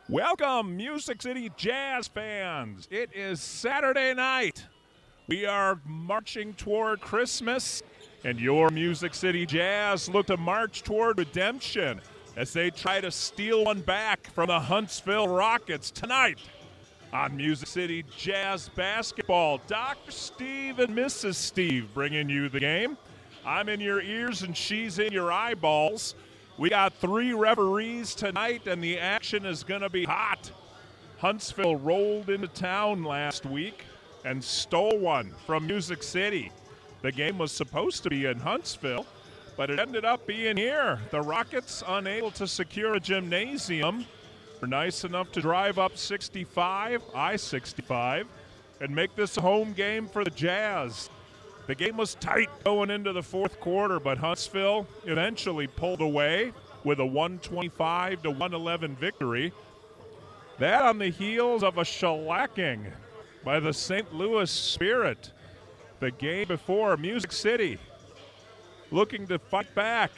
Welcome, Music City Jazz fans. It is Saturday night. We are marching toward Christmas, and your Music City Jazz look to march toward redemption as they try to steal one back from the Huntsville Rockets tonight. On Music City Jazz Basketball, Dr. Steve and Mrs. Steve bringing you the game. I'm in your ears and she's in your eyeballs. We got 3 referees tonight, and the action is going to be hot. Huntsville rolled into town last week and stole one from Music City. The game was supposed to be in Huntsville, but it ended up being here. The Rockets, unable to secure a gymnasium, were nice enough to drive up I-65, and make this a home game for the Jazz. The game was tight going into the fourth quarter, but Huntsville eventually pulled away with a 125-111 victory. That on the heels of a shellacking by the St. Louis Spirit. The game before, Music City looking to fight back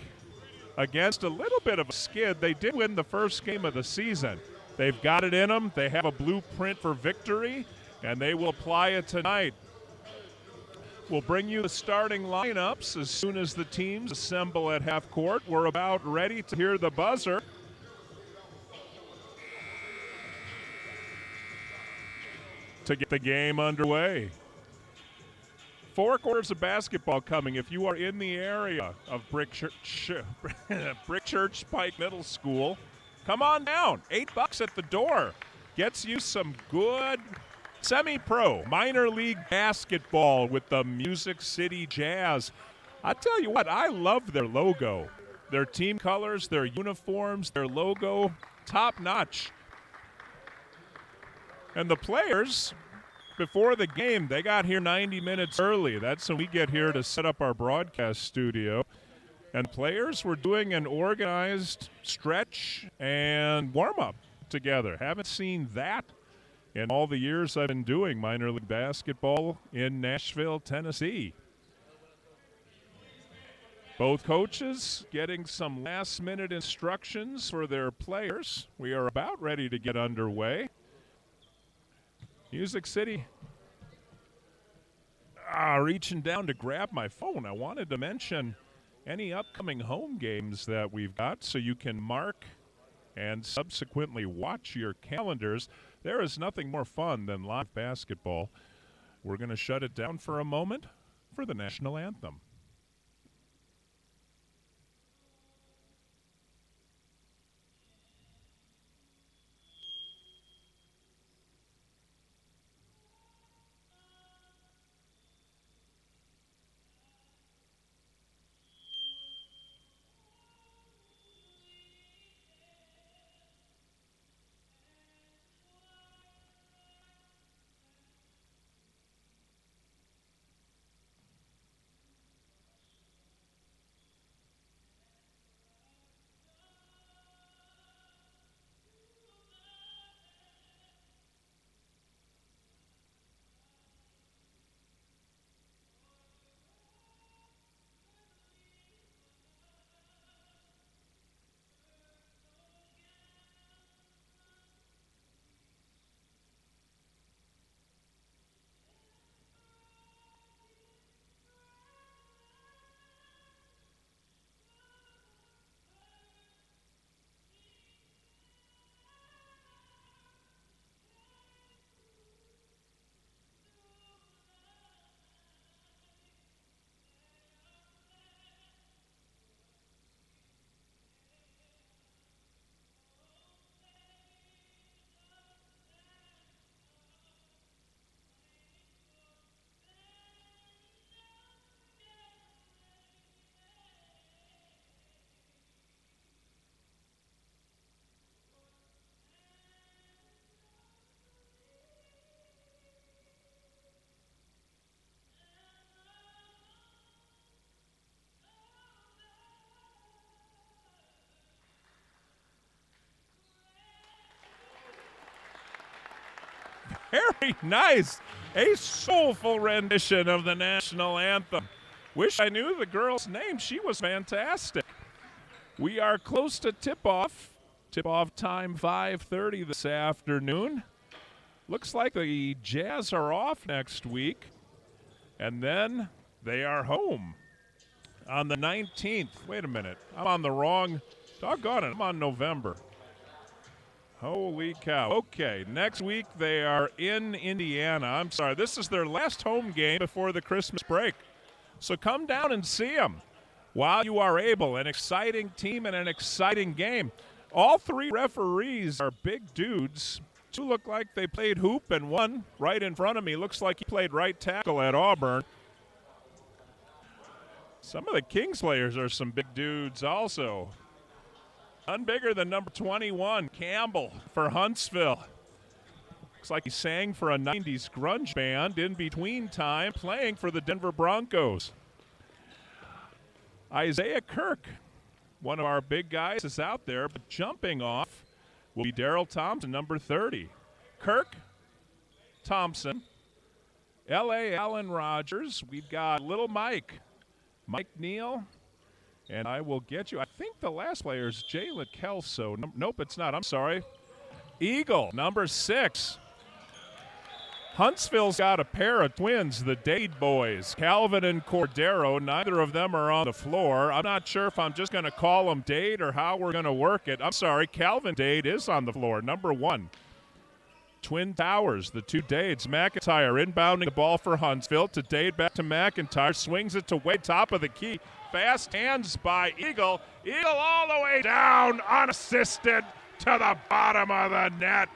against a little bit of a skid. They did win the first game of the season. They've got it in them. They have a blueprint for victory, and they will apply it tonight. We'll bring you the starting lineups as soon as the teams assemble at half court. We're about ready to hear the buzzer. To get the game underway. 4 quarters of basketball coming. If you are in the area of Brick Church Pike Middle School, come on down. $8 at the door. Gets you some good semi-pro, minor league basketball with the Music City Jazz. I tell you what, I love their logo. Their team colors, their uniforms, their logo, top notch. And the players, before the game, they got here 90 minutes early. That's when we get here to set up our broadcast studio. And players were doing an organized stretch and warm-up together. Haven't seen that in all the years I've been doing minor league basketball in Nashville, Tennessee. Both coaches getting some last-minute instructions for their players. We are about ready to get underway. Music City. Reaching down to grab my phone. I wanted to mention any upcoming home games that we've got so you can mark and subsequently watch your calendars. There is nothing more fun than live basketball. We're going to shut it down for a moment for the national anthem. Very nice. A soulful rendition of the national anthem. Wish I knew the girl's name. She was fantastic. We are close to tip-off Tip-off time 5:30 this afternoon. Looks like the Jazz are off next week, and then they are home on the 19th. Wait a minute. I'm on the wrong. Doggone it. I'm on November. Holy cow. Okay, next week they are in Indiana. I'm sorry. This is their last home game before the Christmas break. So come down and see them while you are able. An exciting team and an exciting game. All three referees are big dudes. Two look like they played hoop, and one right in front of me looks like he played right tackle at Auburn. Some of the Kings players are some big dudes also. None bigger than number 21, Campbell, for Huntsville. Looks like he sang for a 90s grunge band in between time, playing for the Denver Broncos. Isaiah Kirk, one of our big guys, is out there, but jumping off will be Darrell Thompson, number 30. Kirk, Thompson, L.A. Allen Rogers. We've got Little Mike Neal, and I will get you. I think the last player is Jalen Kelso. Nope, it's not. I'm sorry. Eagle, number 6. Huntsville's got a pair of twins, the Dade boys, Calvin and Cordero. Neither of them are on the floor. I'm not sure if I'm just going to call them Dade or how we're going to work it. I'm sorry, Calvin Dade is on the floor, number 1. Twin Towers, the two Dades. McIntyre inbounding the ball for Huntsville to Dade, back to McIntyre. Swings it to Wade, top of the key. Fast hands by Eagle. Eagle all the way down, unassisted to the bottom of the net.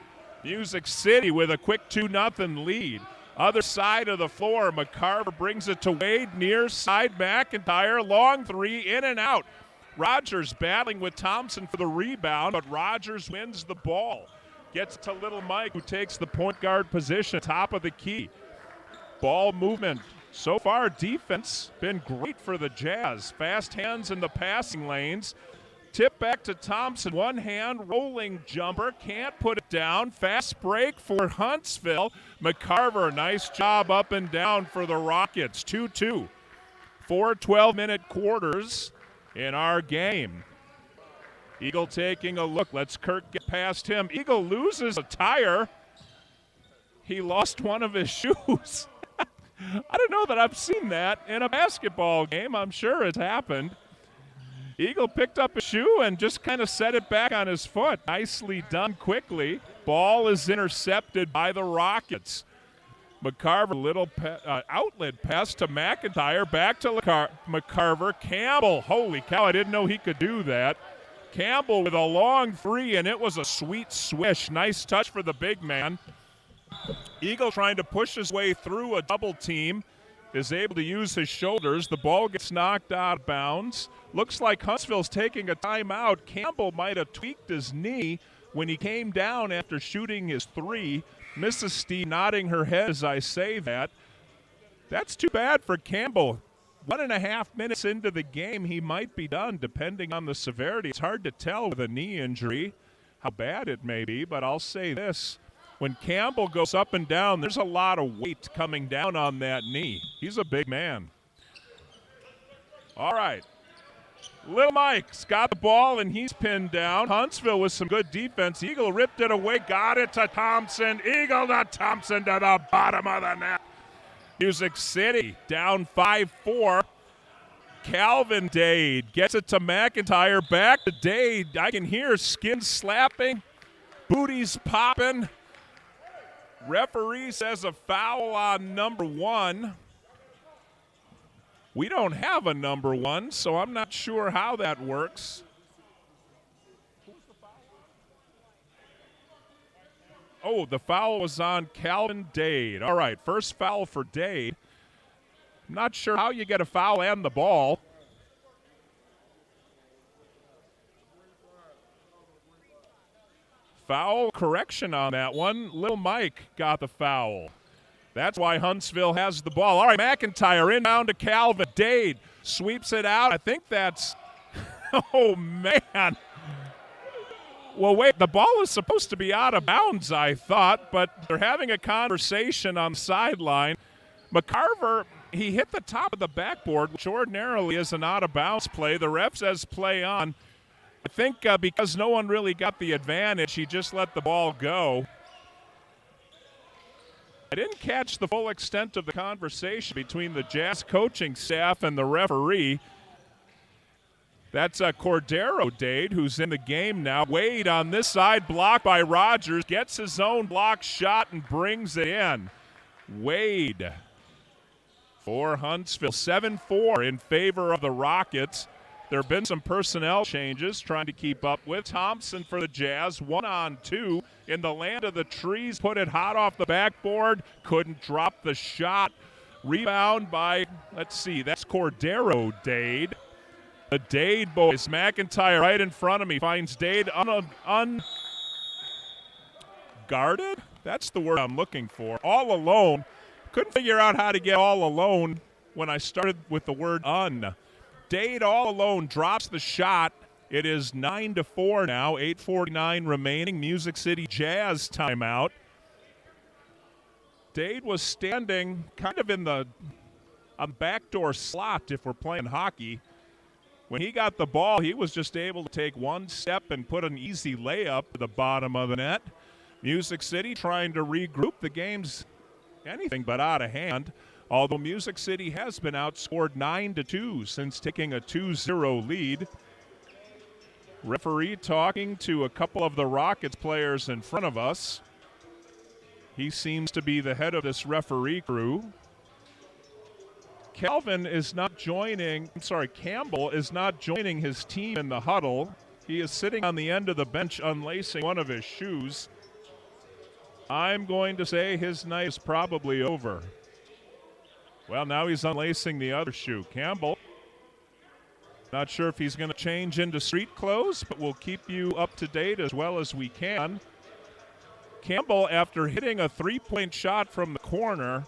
Music City with a quick 2-0 lead. Other side of the floor, McCarver brings it to Wade, near side McIntyre, long three, in and out. Rogers battling with Thompson for the rebound, but Rogers wins the ball. Gets to Little Mike, who takes the point guard position, top of the key. Ball movement. So far, defense been great for the Jazz. Fast hands in the passing lanes. Tip back to Thompson, one hand rolling jumper, can't put it down. Fast break for Huntsville. McCarver, nice job up and down for the Rockets. 2-2. 4 12-minute quarters in our game. Eagle taking a look. Let's Kirk get past him. Eagle loses a tire. He lost one of his shoes. I don't know that I've seen that in a basketball game. I'm sure it's happened. Eagle picked up a shoe and just kind of set it back on his foot. Nicely done quickly. Ball is intercepted by the Rockets. McCarver, little outlet pass to McIntyre. Back to McCarver. Campbell, holy cow, I didn't know he could do that. Campbell with a long three, and it was a sweet swish. Nice touch for the big man. Eagle trying to push his way through a double team. Is able to use his shoulders. The ball gets knocked out of bounds. Looks like Huntsville's taking a timeout. Campbell might have tweaked his knee when he came down after shooting his three. Mrs. Steve nodding her head as I say that. That's too bad for Campbell. 1.5 minutes into the game, he might be done, depending on the severity. It's hard to tell with a knee injury how bad it may be, but I'll say this. When Campbell goes up and down, there's a lot of weight coming down on that knee. He's a big man. All right. Little Mike's got the ball, and he's pinned down. Huntsville with some good defense. Eagle ripped it away, got it to Thompson. Eagle to Thompson to the bottom of the net. Music City down 5-4. Calvin Dade gets it to McIntyre. Back to Dade. I can hear skin slapping, booties popping. Referee says a foul on number 1. We don't have a number 1, so I'm not sure how that works. Oh, the foul was on Calvin Dade. All right, first foul for Dade. I'm not sure how you get a foul and the ball. Foul correction on that one. Little Mike got the foul. That's why Huntsville has the ball. All right, McIntyre inbound to Calvin. Dade sweeps it out. I think that's – oh, man. Well, wait, the ball is supposed to be out of bounds, I thought, but they're having a conversation on the sideline. McCarver, he hit the top of the backboard, which ordinarily is an out-of-bounds play. The ref says play on. I think because no one really got the advantage, he just let the ball go. I didn't catch the full extent of the conversation between the Jazz coaching staff and the referee. That's Cordero Dade, who's in the game now. Wade on this side, blocked by Rogers, gets his own block shot and brings it in. Wade for Huntsville, 7-4 in favor of the Rockets. There have been some personnel changes trying to keep up with. Thompson for the Jazz, 1-on-2 in the land of the trees, put it hot off the backboard, couldn't drop the shot. Rebound by, let's see, that's Cordero Dade. The Dade boys, McIntyre right in front of me, finds Dade unguarded? That's the word I'm looking for. All alone. Couldn't figure out how to get all alone when I started with the word un. Dade all alone drops the shot. It is 9-4 now, 8:49 remaining. Music City Jazz timeout. Dade was standing kind of in the backdoor slot if we're playing hockey. When he got the ball, he was just able to take one step and put an easy layup to the bottom of the net. Music City trying to regroup. The game's anything but out of hand. Although Music City has been outscored 9-2 since taking a 2-0 lead. Referee talking to a couple of the Rockets players in front of us. He seems to be the head of this referee crew. Campbell is not joining his team in the huddle. He is sitting on the end of the bench unlacing one of his shoes. I'm going to say his night is probably over. Well, now he's unlacing the other shoe. Campbell, not sure if he's going to change into street clothes, but we'll keep you up to date as well as we can. Campbell, after hitting a three-point shot from the corner,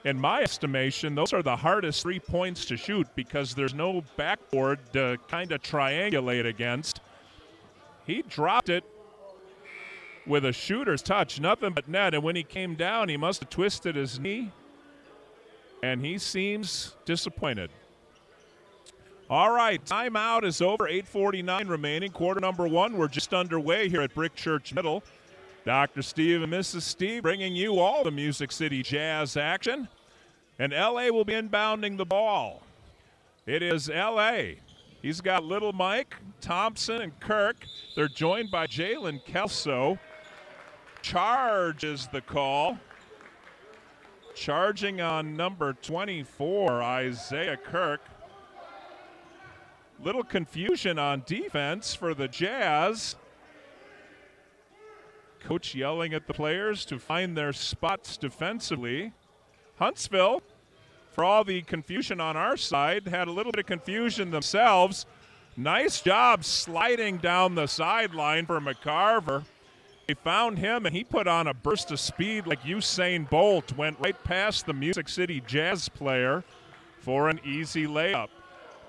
in my estimation, those are the hardest 3 points to shoot because there's no backboard to kind of triangulate against. He dropped it with a shooter's touch, nothing but net, and when he came down, he must have twisted his knee, and he seems disappointed. All right, timeout is over, 8:49 remaining, quarter number one. We're just underway here at Brick Church Middle. Dr. Steve and Mrs. Steve bringing you all the Music City Jazz action. And L.A. will be inbounding the ball. It is L.A. He's got Little Mike, Thompson, and Kirk. They're joined by Jalen Kelso. Charge is the call. Charging on number 24, Isaiah Kirk. Little confusion on defense for the Jazz. Coach yelling at the players to find their spots defensively. Huntsville, for all the confusion on our side, had a little bit of confusion themselves. Nice job sliding down the sideline for McCarver. They found him, and he put on a burst of speed like Usain Bolt, went right past the Music City Jazz player for an easy layup.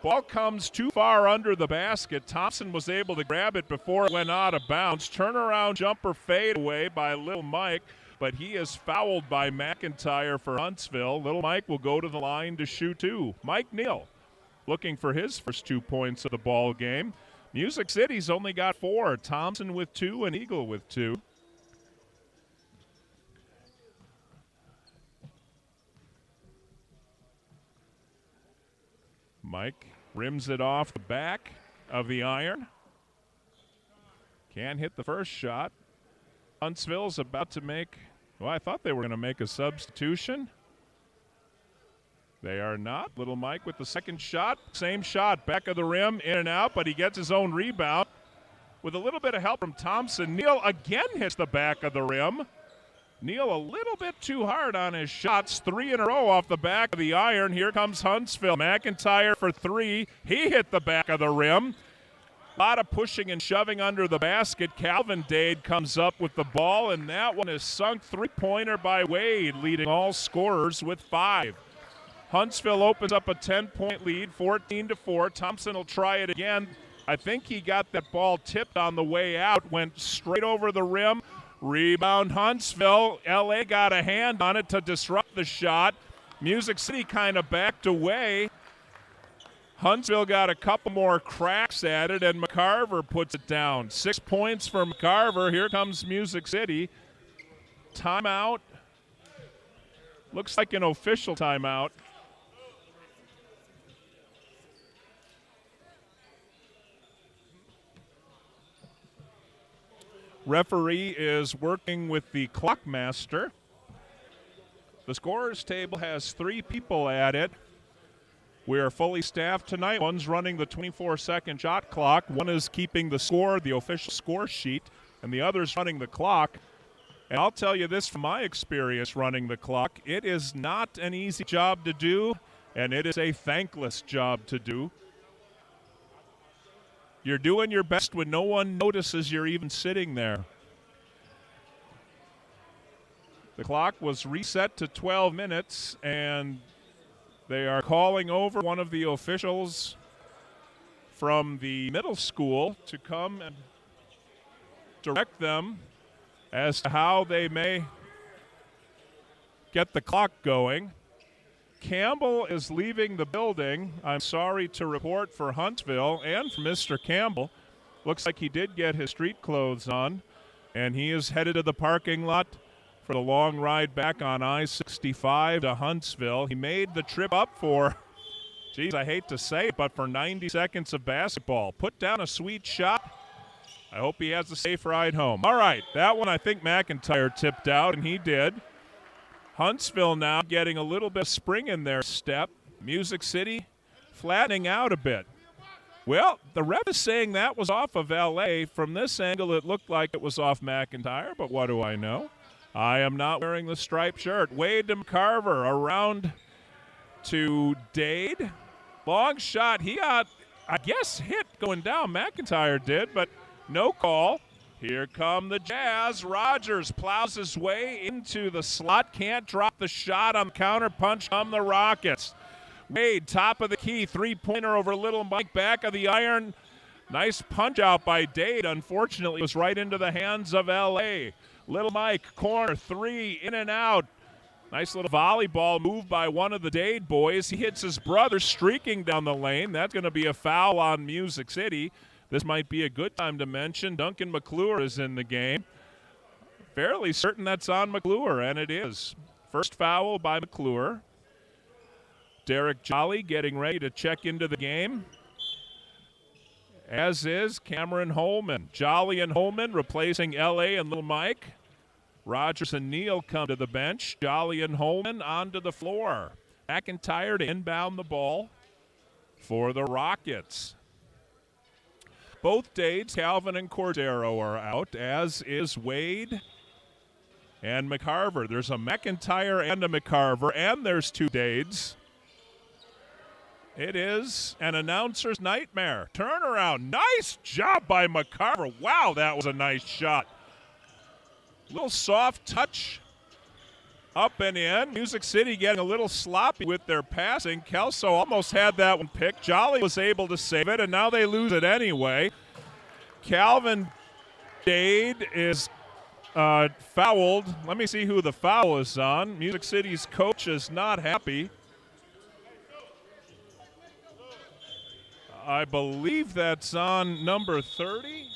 Ball comes too far under the basket. Thompson was able to grab it before it went out of bounds. Turnaround jumper fade away by Little Mike, but he is fouled by McIntyre for Huntsville. Little Mike will go to the line to shoot two. Mike Neal looking for his first 2 points of the ball game. Music City's only got 4. Thompson with 2 and Eagle with 2. Mike rims it off the back of the iron. Can't hit the first shot. Huntsville's about to make, well, I thought they were going to make a substitution. They are not. Little Mike with the second shot. Same shot, back of the rim, in and out, but he gets his own rebound. With a little bit of help from Thompson, Neal again hits the back of the rim. Neal a little bit too hard on his shots. 3 in a row off the back of the iron. Here comes Huntsville. McIntyre for 3. He hit the back of the rim. A lot of pushing and shoving under the basket. Calvin Dade comes up with the ball, and that one is sunk. Three-pointer by Wade, leading all scorers with 5. Huntsville opens up a 10-point lead, 14-4. Thompson will try it again. I think he got that ball tipped on the way out, went straight over the rim. Rebound Huntsville. L.A. got a hand on it to disrupt the shot. Music City kind of backed away. Huntsville got a couple more cracks at it, and McCarver puts it down. 6 points for McCarver. Here comes Music City. Timeout. Looks like an official timeout. Referee is working with the clock master. The scorer's table has 3 people at it. We are fully staffed tonight. One's running the 24-second shot clock. One is keeping the score, the official score sheet, and the other's running the clock. And I'll tell you this from my experience running the clock, it is not an easy job to do, and it is a thankless job to do. You're doing your best when no one notices you're even sitting there. The clock was reset to 12 minutes, and they are calling over one of the officials from the middle school to come and direct them as to how they may get the clock going. Campbell is leaving the building. I'm sorry to report for Huntsville and for Mr. Campbell. Looks like he did get his street clothes on, and he is headed to the parking lot for the long ride back on I-65 to Huntsville. He made the trip up for, geez, I hate to say it, but for 90 seconds of basketball. Put down a sweet shot. I hope he has a safe ride home. All right, that one I think McIntyre tipped out, and he did. Huntsville now getting a little bit of spring in their step. Music City flattening out a bit. Well, the ref is saying that was off of L.A. From this angle, it looked like it was off McIntyre, but what do I know? I am not wearing the striped shirt. Wade to McCarver, around to Dade. Long shot. He got, I guess, hit going down. McIntyre did, but no call. Here come the Jazz. Rogers plows his way into the slot. Can't drop the shot on counter punch on the Rockets. Wade, top of the key. Three-pointer over Little Mike. Back of the iron. Nice punch out by Dade. Unfortunately, it was right into the hands of L.A. Little Mike, corner, 3, in and out. Nice little volleyball move by one of the Dade boys. He hits his brother streaking down the lane. That's going to be a foul on Music City. This might be a good time to mention Duncan McClure is in the game. Fairly certain that's on McClure, and it is. First foul by McClure. Derek Jolly getting ready to check into the game, as is Cameron Holman. Jolly and Holman replacing L.A. and Little Mike. Rogers and Neal come to the bench. Jolly and Holman onto the floor. McIntyre to inbound the ball for the Rockets. Both Dades, Calvin and Cordero, are out, as is Wade and McCarver. There's a McIntyre and a McCarver, and there's 2 Dades. It is an announcer's nightmare. Turnaround. Nice job by McCarver. Wow, that was a nice shot. Little soft touch up and in. Music City getting a little sloppy with their passing. Kelso almost had that one picked. Jolly was able to save it, and now they lose it anyway. Calvin Dade is fouled. Let me see who the foul is on. Music City's coach is not happy. I believe that's on number 30.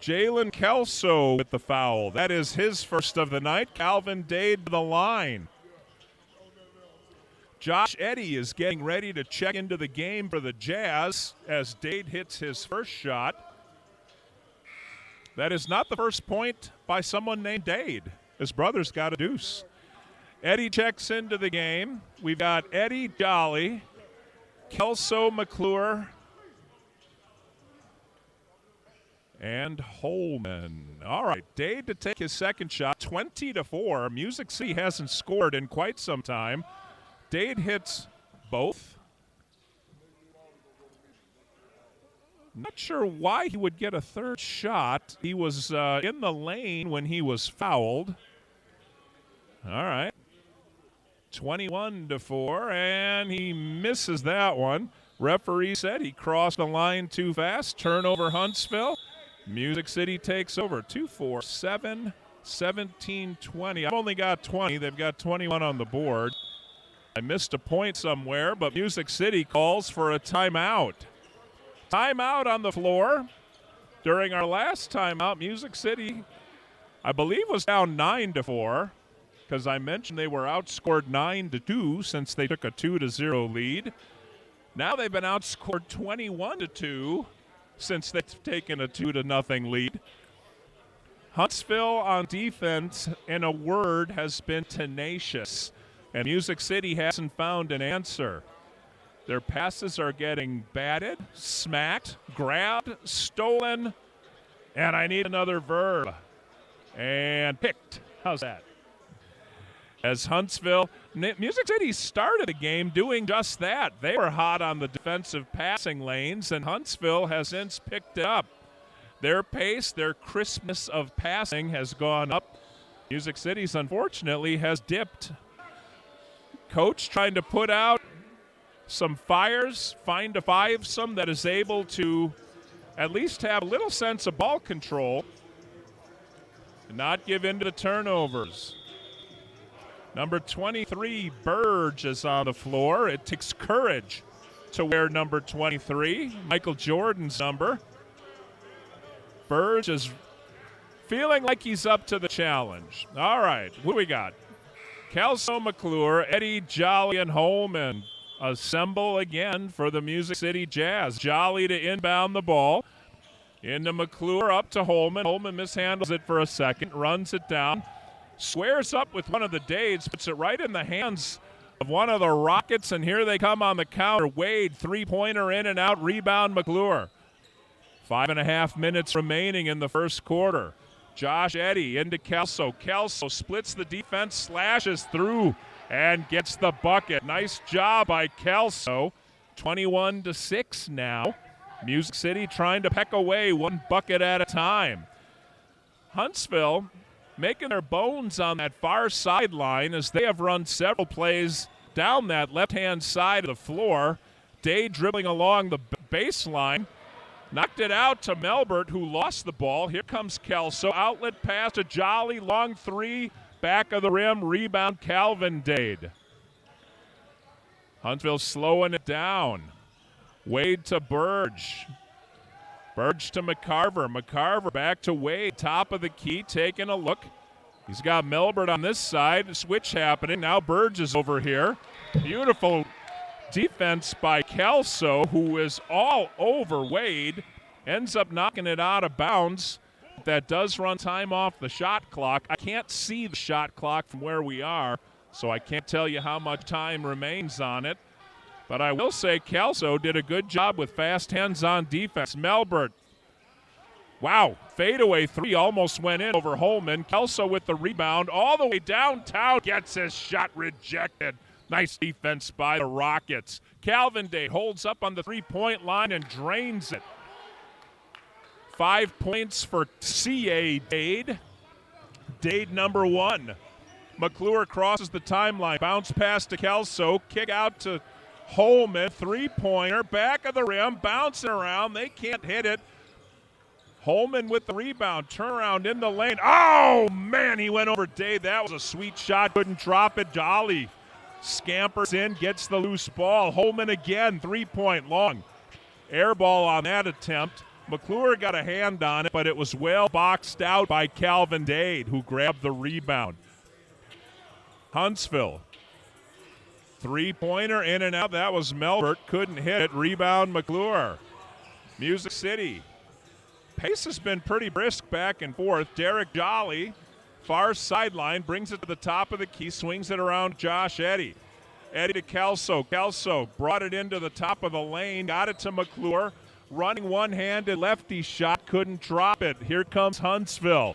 Jalen Kelso with the foul. That is his first of the night. Calvin Dade to the line. Josh Eddy is getting ready to check into the game for the Jazz as Dade hits his first shot. That is not the first point by someone named Dade. His brother's got a deuce. Eddy checks into the game. We've got Eddy, Jolly, Kelso, McClure, and Holman. All right, Dade to take his second shot, 20-4. Music City hasn't scored in quite some time. Dade hits both. Not sure why he would get a third shot. He was in the lane when he was fouled. All right. 21-4, and he misses that one. Referee said he crossed the line too fast. Turnover Huntsville. Music City takes over 2-4, 17-20. I've only got 20. They've got 21 on the board. I missed a point somewhere, but Music City calls for a timeout. Timeout on the floor. During our last timeout, Music City, I believe, was down 9-4, because I mentioned they were outscored 9-2 since they took a 2-0 lead. Now they've been outscored 21-2 since they've taken a 2-0 lead. Huntsville on defense, in a word, has been tenacious, and Music City hasn't found an answer. Their passes are getting batted, smacked, grabbed, stolen, and I need another verb. And picked. How's that? As Huntsville, Music City started the game doing just that. They were hot on the defensive passing lanes, and Huntsville has since picked it up. Their pace, their crispness of passing has gone up. Music City's, unfortunately, has dipped. Coach trying to put out some fires, find a five-some that is able to at least have a little sense of ball control and not give in to the turnovers. Number 23, Burge, is on the floor. It takes courage to wear number 23, Michael Jordan's number. Burge is feeling like he's up to the challenge. All right, what do we got? Kelso, McClure, Eddie, Jolly, and Holman assemble again for the Music City Jazz. Jolly to inbound the ball. Into McClure, up to Holman. Holman mishandles it for a second, runs it down, squares up with one of the Dades, puts it right in the hands of one of the Rockets, and here they come on the counter. Wade, three-pointer in and out, rebound McClure. 5.5 minutes remaining in the first quarter. Josh Eddy into Kelso. Kelso splits the defense, slashes through, and gets the bucket. Nice job by Kelso. 21-6 now. Music City trying to peck away one bucket at a time. Huntsville making their bones on that far sideline as they have run several plays down that left-hand side of the floor. Day dribbling along the baseline. Knocked it out to Melbert, who lost the ball. Here comes Kelso. Outlet pass to Jolly. Long three. Back of the rim. Rebound Calvin Dade. Huntsville slowing it down. Wade to Burge. Burge to McCarver. McCarver back to Wade. Top of the key. Taking a look. He's got Melbert on this side. Switch happening. Now Burge is over here. Beautiful defense by Kelso, who is all over Wade, ends up knocking it out of bounds. That does run time off the shot clock. I can't see the shot clock from where we are, so I can't tell you how much time remains on it. But I will say Kelso did a good job with fast hands on defense. Melbert, wow, fadeaway three almost went in over Holman. Kelso with the rebound all the way downtown, gets his shot rejected. Nice defense by the Rockets. Calvin Dade holds up on the three-point line and drains it. 5 points for C.A. Dade. Dade number one. McClure crosses the timeline. Bounce pass to Kelso. Kick out to Holman. Three-pointer. Back of the rim. Bouncing around. They can't hit it. Holman with the rebound. Turnaround in the lane. Oh, man, he went over Dade. That was a sweet shot. Couldn't drop it. Jolly scampers in, gets the loose ball. Holman again, three-point long. Air ball on that attempt. McClure got a hand on it, but it was well boxed out by Calvin Dade, who grabbed the rebound. Huntsville, three-pointer in and out. That was Melbert. Couldn't hit it. Rebound McClure. Music City. Pace has been pretty brisk back and forth. Derek Jolly, far sideline, brings it to the top of the key, swings it around Josh Eddy. Eddy to Kelso. Kelso brought it into the top of the lane, got it to McClure. Running one-handed lefty shot, couldn't drop it. Here comes Huntsville.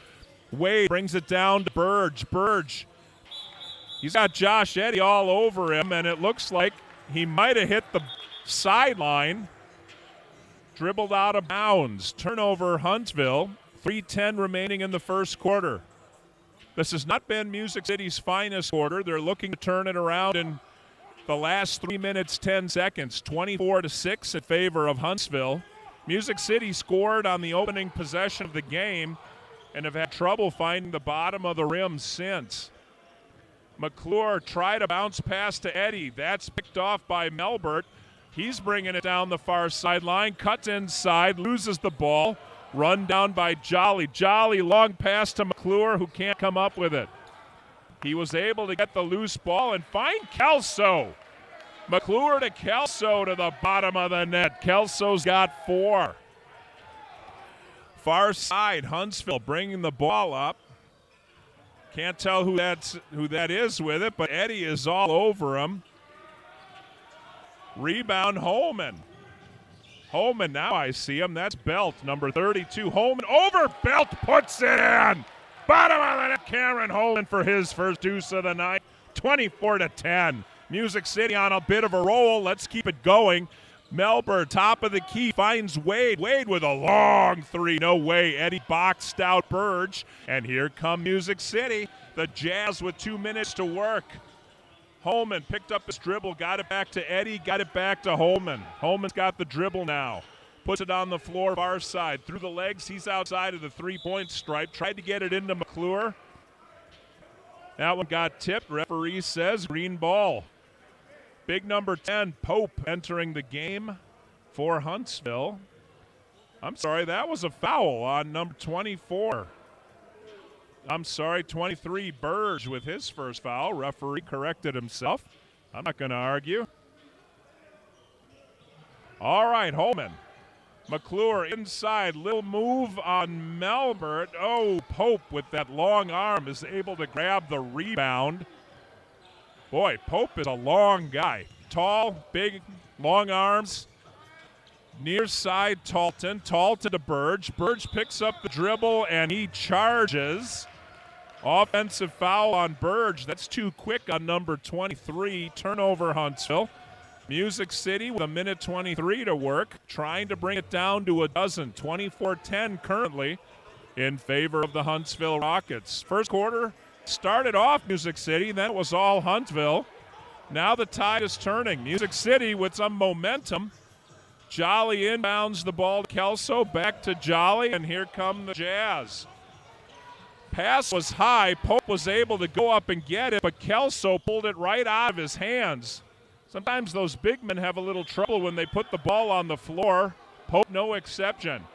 Wade brings it down to Burge. Burge, he's got Josh Eddy all over him, and it looks like he might have hit the sideline. Dribbled out of bounds. Turnover Huntsville. 3:10 remaining in the first quarter. This has not been Music City's finest quarter. They're looking to turn it around in the last 3 minutes, 10 seconds. 24-6 in favor of Huntsville. Music City scored on the opening possession of the game and have had trouble finding the bottom of the rim since. McClure tried a bounce pass to Eddie. That's picked off by Melbert. He's bringing it down the far sideline, cuts inside, loses the ball. Run down by Jolly. Jolly, long pass to McClure, who can't come up with it. He was able to get the loose ball and find Kelso. McClure to Kelso to the bottom of the net. Kelso's got 4. Far side, Huntsville bringing the ball up. Can't tell who that is with it, but Eddie is all over him. Rebound, Holman. Holman, now I see him. That's Belt, number 32. Holman over Belt, puts it in. Bottom of the net, Cameron Holman for his first deuce of the night. 24-10. Music City on a bit of a roll. Let's keep it going. Melbourne, top of the key, finds Wade. Wade with a long 3. No way. Eddie boxed out Burge. And here come Music City. The Jazz with 2 minutes to work. Holman picked up his dribble, got it back to Eddie, got it back to Holman. Holman's got the dribble now. Puts it on the floor, far side. Through the legs, he's outside of the 3-point stripe. Tried to get it into McClure. That one got tipped. Referee says green ball. Big number 10, Pope, entering the game for Huntsville. I'm sorry, that was a foul on number 24. 23, Burge with his first foul. Referee corrected himself. I'm not going to argue. All right, Holman. McClure inside, little move on Melbert. Oh, Pope with that long arm is able to grab the rebound. Boy, Pope is a long guy. Tall, big, long arms. Near side, Talton. Talton to Burge. Burge picks up the dribble, and he charges. Offensive foul on Burge. That's too quick on number 23. Turnover, Huntsville. Music City with 1:23 to work, trying to bring it down to a dozen. 24-10 currently in favor of the Huntsville Rockets. First quarter started off Music City, then it was all Huntsville. Now the tide is turning. Music City with some momentum. Jolly inbounds the ball to Kelso, back to Jolly, and here come the Jazz. Pass was high. Pope was able to go up and get it, but Kelso pulled it right out of his hands. Sometimes those big men have a little trouble when they put the ball on the floor. Pope, no exception.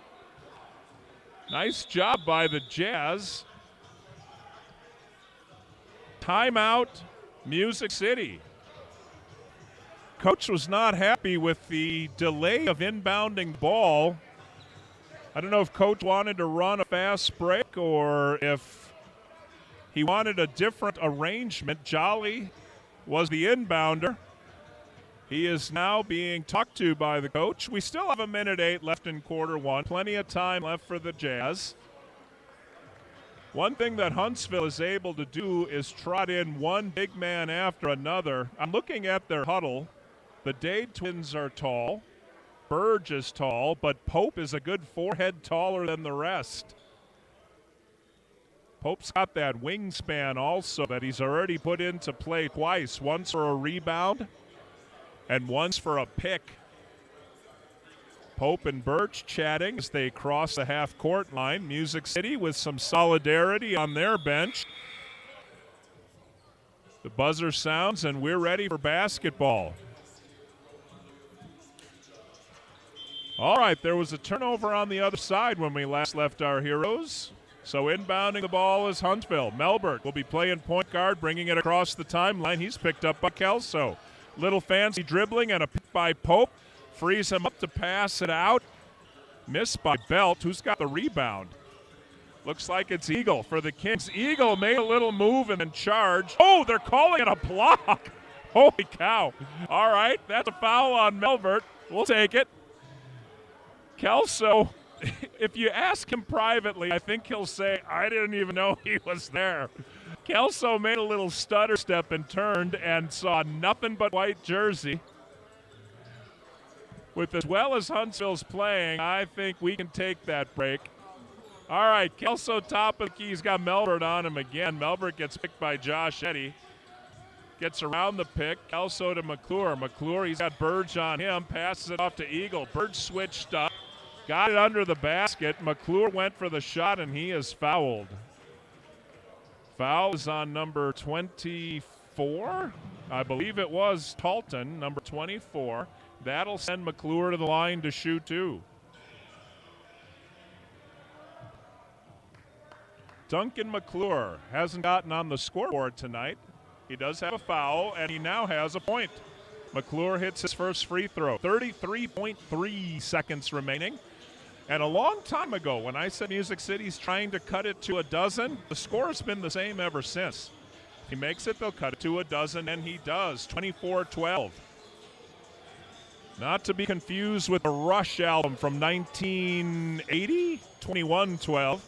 Nice job by the Jazz. Timeout, Music City. Coach was not happy with the delay of inbounding ball. I don't know if Coach wanted to run a fast break or if he wanted a different arrangement. Jolly was the inbounder. He is now being talked to by the coach. We still have 1:08 left in quarter one. Plenty of time left for the Jazz. One thing that Huntsville is able to do is trot in one big man after another. I'm looking at their huddle. The Dade twins are tall. Burge is tall, but Pope is a good 4 head taller than the rest. Pope's got that wingspan also that he's already put into play twice, once for a rebound and once for a pick. Pope and Burge chatting as they cross the half-court line. Music City with some solidarity on their bench. The buzzer sounds, and we're ready for basketball. All right, there was a turnover on the other side when we last left our heroes. So inbounding the ball is Huntsville. Melbert will be playing point guard, bringing it across the timeline. He's picked up by Kelso. Little fancy dribbling and a pick by Pope. Frees him up to pass it out. Missed by Belt, who's got the rebound. Looks like it's Eagle for the Kings. Eagle made a little move and then charged. Oh, they're calling it a block. Holy cow. All right, that's a foul on Melbert. We'll take it. Kelso, if you ask him privately, I think he'll say, I didn't even know he was there. Kelso made a little stutter step and turned and saw nothing but white jersey. With as well as Huntsville's playing, I think we can take that break. All right, Kelso top of the key. He's got Melbert on him again. Melbert gets picked by Josh Eddy. Gets around the pick. Kelso to McClure. McClure, he's got Burge on him. Passes it off to Eagle. Burge switched up. got it under the basket. McClure went for the shot, and he is fouled. Foul is on number 24. I believe it was Talton, number 24. That'll send McClure to the line to shoot two. Duncan McClure hasn't gotten on the scoreboard tonight. He does have a foul, and he now has a point. McClure hits his first free throw. 33.3 seconds remaining. And a long time ago, when I said Music City's trying to cut it to a dozen, the score's been the same ever since. If he makes it, they'll cut it to a dozen, and he does. 24-12. Not to be confused with the Rush album from 1980, 21-12.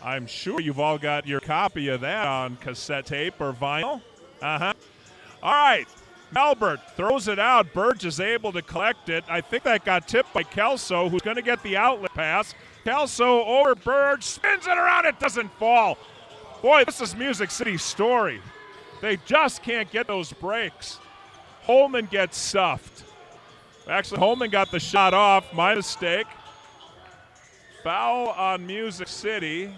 I'm sure you've all got your copy of that on cassette tape or vinyl. All right. Albert throws it out. Burge is able to collect it. I think that got tipped by Kelso, who's going to get the outlet pass. Kelso over Burge, spins it around. It doesn't fall. Boy, this is Music City's story. They just can't get those breaks. Holman gets stuffed. Actually, Holman got the shot off. My mistake. Foul on Music City.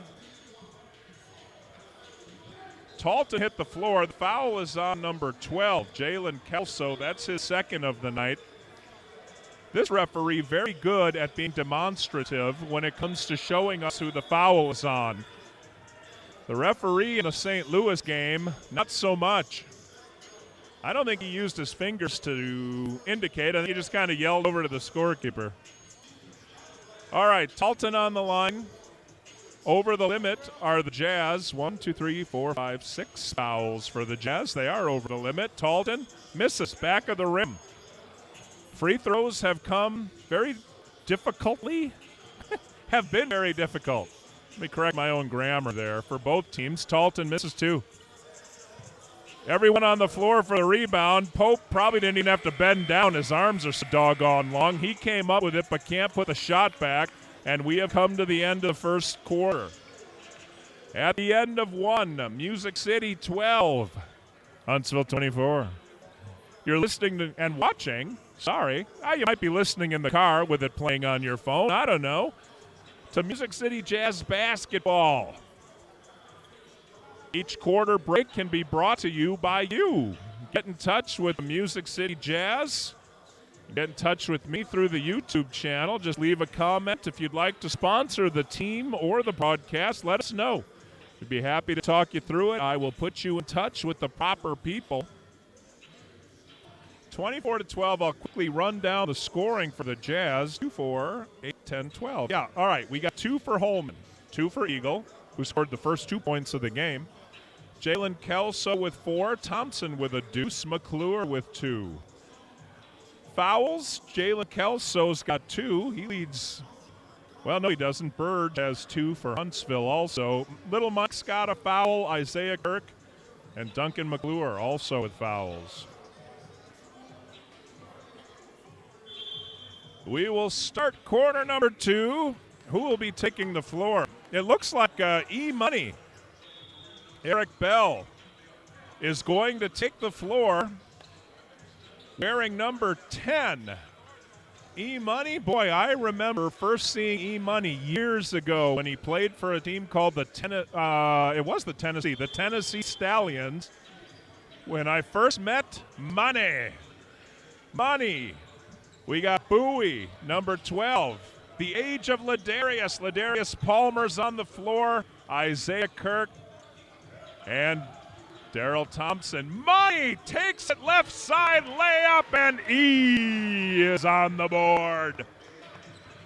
Talton hit the floor. The foul is on number 12, Jalen Kelso. That's his second of the night. This referee very good at being demonstrative when it comes to showing us who the foul is on. The referee in the St. Louis game, not so much. I don't think he used his fingers to indicate. I think he just kind of yelled over to the scorekeeper. All right, Talton on the line. Over the limit are the Jazz. 1, 2, 3, 4, 5, 6 fouls for the Jazz. They are over the limit. Talton misses back of the rim. Free throws have come very difficultly. Have been very difficult. Let me correct my own grammar there for both teams. Talton misses two. Everyone on the floor for the rebound. Pope probably didn't even have to bend down. His arms are so doggone long. He came up with it but can't put the shot back. And we have come to the end of the first quarter. At the end of one, Music City 12, Huntsville 24. You're listening to and watching, you might be listening in the car with it playing on your phone, I don't know, to Music City Jazz basketball. Each quarter break can be brought to you by you. Get in touch with Music City Jazz. Get in touch with me through the YouTube channel. Just leave a comment. If you'd like to sponsor the team or the broadcast, let us know. We'd be happy to talk you through it. I will put you in touch with the proper people. 24-12, I'll quickly run down the scoring for the Jazz. 2, 4, 8, 10, 12. Yeah, all right, we got 2 for Holman, 2 for Eagle, who scored the first 2 points of the game. Jalen Kelso with 4, Thompson with a deuce, McClure with 2. Fouls, Jalen Kelso's got 2. He leads, well, no, he doesn't. Burge has 2 for Huntsville also. Little Mike's got a foul, Isaiah Kirk, and Duncan McClure also with fouls. We will start quarter number 2. Who will be taking the floor? It looks like E-Money. Eric Bell is going to take the floor. Wearing number 10, E-Money. Boy, I remember first seeing E-Money years ago when he played for a team called the Tennessee Stallions. When I first met Money. We got Bowie, number 12. The age of Ladarius. Ladarius Palmer's on the floor. Isaiah Kirk and Daryl Thompson. Money takes it left side layup, and E is on the board.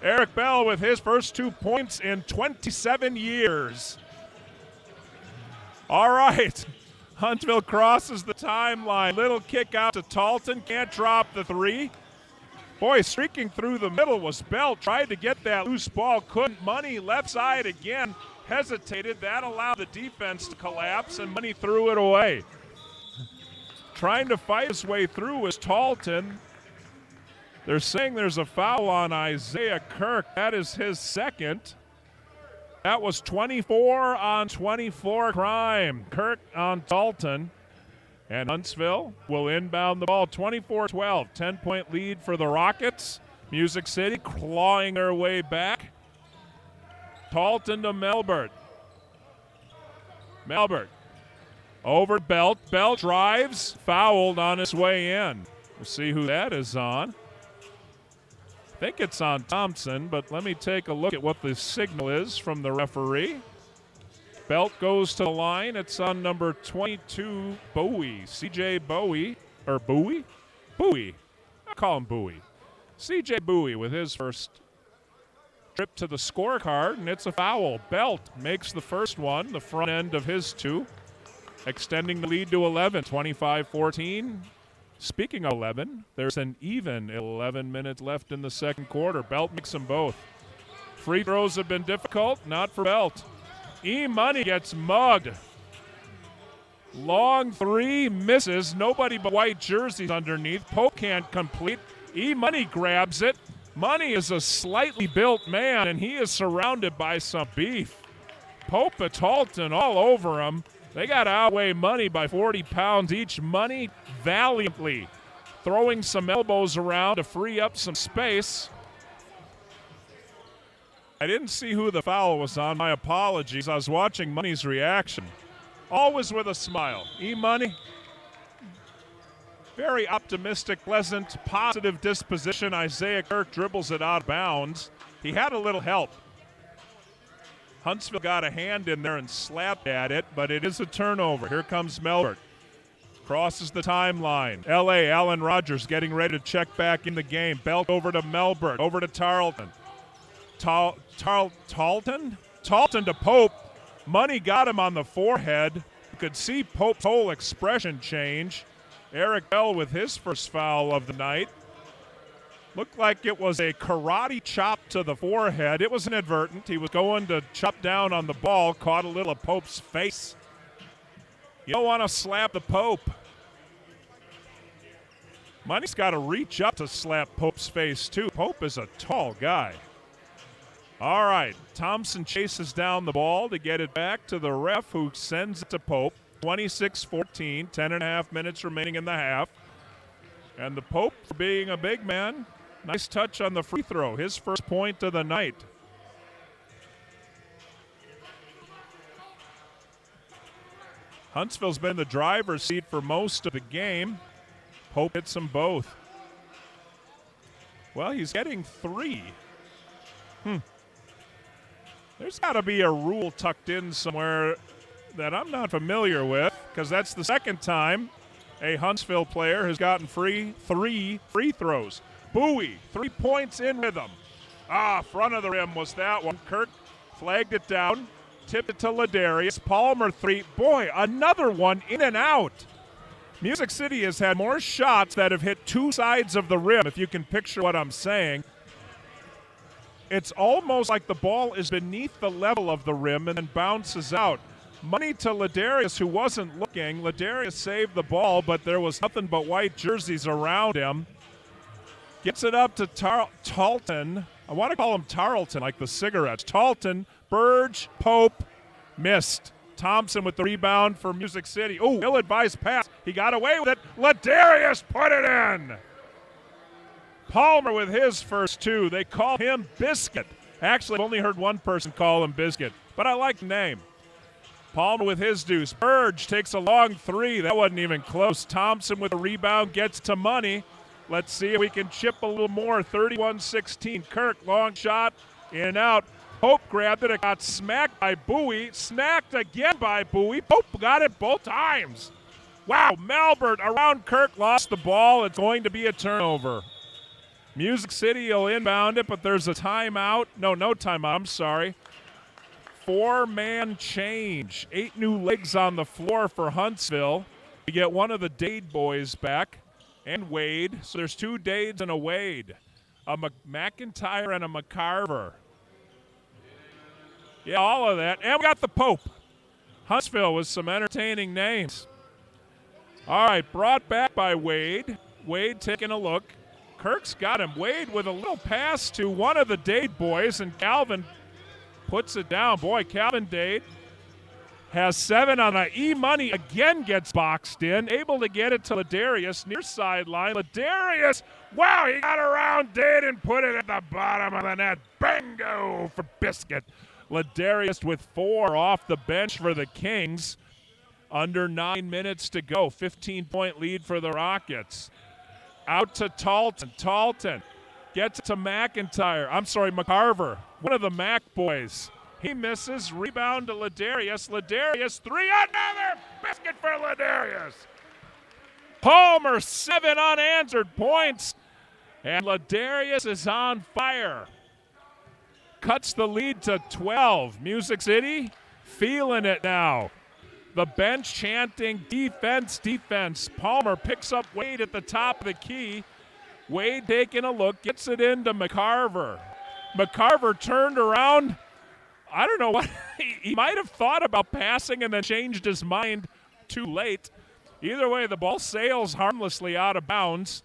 Eric Bell with his first 2 points in 27 years. All right. Huntsville crosses the timeline. Little kick out to Talton. Can't drop the 3. Boy, streaking through the middle was Bell. Tried to get that loose ball. Couldn't. Money left side again. Hesitated. That allowed the defense to collapse, and Money threw it away. Trying to fight his way through is Talton. They're saying there's a foul on Isaiah Kirk. That is his second. That was 24 on 24 crime. Kirk on Talton. And Huntsville will inbound the ball. 24-12, 10-point lead for the Rockets. Music City clawing their way back. Talton to Melbert. Melbert over Belt. Belt drives, fouled on his way in. We'll see who that is on. I think it's on Thompson, but let me take a look at what the signal is from the referee. Belt goes to the line. It's on number 22, Bowie. C.J. Bowie. Or Bowie? Bowie. I call him Bowie. C.J. Bowie with his first trip to the scorecard, and it's a foul. Belt makes the first one, the front end of his two, extending the lead to 11, 25-14. Speaking of 11, there's an even 11 minutes left in the second quarter. Belt makes them both. Free throws have been difficult, not for Belt. E-Money gets mugged. Long three misses. Nobody but white jerseys underneath. Pope can't complete. E-Money grabs it. Money is a slightly built man, and he is surrounded by some beef. Pope and Talton all over him. They got to outweigh Money by 40 pounds each. Money valiantly throwing some elbows around to free up some space. I didn't see who the foul was on. My apologies. I was watching Money's reaction. Always with a smile. E-Money, very optimistic, pleasant, positive disposition. Isaiah Kirk dribbles it out of bounds. He had a little help. Huntsville got a hand in there and slapped at it, but it is a turnover. Here comes Melbert. Crosses the timeline. L.A. Allen Rogers getting ready to check back in the game. Belt over to Melbert. Over to Tarleton. Talton? Talton to Pope. Money got him on the forehead. You could see Pope's whole expression change. Eric Bell with his first foul of the night. Looked like it was a karate chop to the forehead. It was inadvertent. He was going to chop down on the ball, caught a little of Pope's face. You don't want to slap the Pope. Money's got to reach up to slap Pope's face, too. Pope is a tall guy. All right, Thompson chases down the ball to get it back to the ref, who sends it to Pope. 26-14, 10.5 minutes remaining in the half. And the Pope, for being a big man, nice touch on the free throw, his first point of the night. Huntsville's been in the driver's seat for most of the game. Pope hits them both. Well, he's getting three. There's got to be a rule tucked in somewhere that I'm not familiar with, because that's the second time a Huntsville player has gotten three free throws. Bowie, 3 points in rhythm. Front of the rim was that one. Kirk flagged it down, tipped it to Ladarius. Palmer, three. Boy, another one in and out. Music City has had more shots that have hit two sides of the rim, if you can picture what I'm saying. It's almost like the ball is beneath the level of the rim and then bounces out. Money to Ladarius, who wasn't looking. Ladarius saved the ball, but there was nothing but white jerseys around him. Gets it up to Talton. I want to call him Tarleton, like the cigarettes. Talton, Burge, Pope, missed. Thompson with the rebound for Music City. Ill-advised pass. He got away with it. Ladarius put it in. Palmer with his first two. They call him Biscuit. Actually, I've only heard one person call him Biscuit, but I like the name. Palmer with his deuce. Burge takes a long three. That wasn't even close. Thompson with a rebound gets to Money. Let's see if we can chip a little more. 31-16. Kirk, long shot, in and out. Pope grabbed it. It got smacked by Bowie. Smacked again by Bowie. Pope got it both times. Wow, Melbert around Kirk, lost the ball. It's going to be a turnover. Music City will inbound it, but there's a timeout. No timeout. I'm sorry. 4-man change. 8 new legs on the floor for Huntsville. We get one of the Dade boys back and Wade. So there's 2 Dades and a Wade. A McIntyre and a McCarver. Yeah, all of that. And we got the Pope. Huntsville with some entertaining names. All right, brought back by Wade. Wade taking a look. Kirk's got him. Wade with a little pass to one of the Dade boys, and Calvin puts it down. Boy, Calvin Dade has 7 on a E-Money. Again gets boxed in. Able to get it to Ladarius near sideline. Ladarius Wow, he got around Dade and put it at the bottom of the net. Bingo for Biscuit. Ladarius with 4 off the bench for the Kings. Under 9 minutes to go. 15-point lead for the Rockets. Out to Talton. Talton gets to McCarver, one of the Mac boys. He misses. Rebound to Ladarius. Ladarius, 3. Another biscuit for Ladarius. Palmer, 7 unanswered points. And Ladarius is on fire. Cuts the lead to 12. Music City feeling it now. The bench chanting defense, defense. Palmer picks up Wade at the top of the key. Wade taking a look, gets it into McCarver. McCarver turned around. I don't know what. He might have thought about passing and then changed his mind too late. Either way, the ball sails harmlessly out of bounds,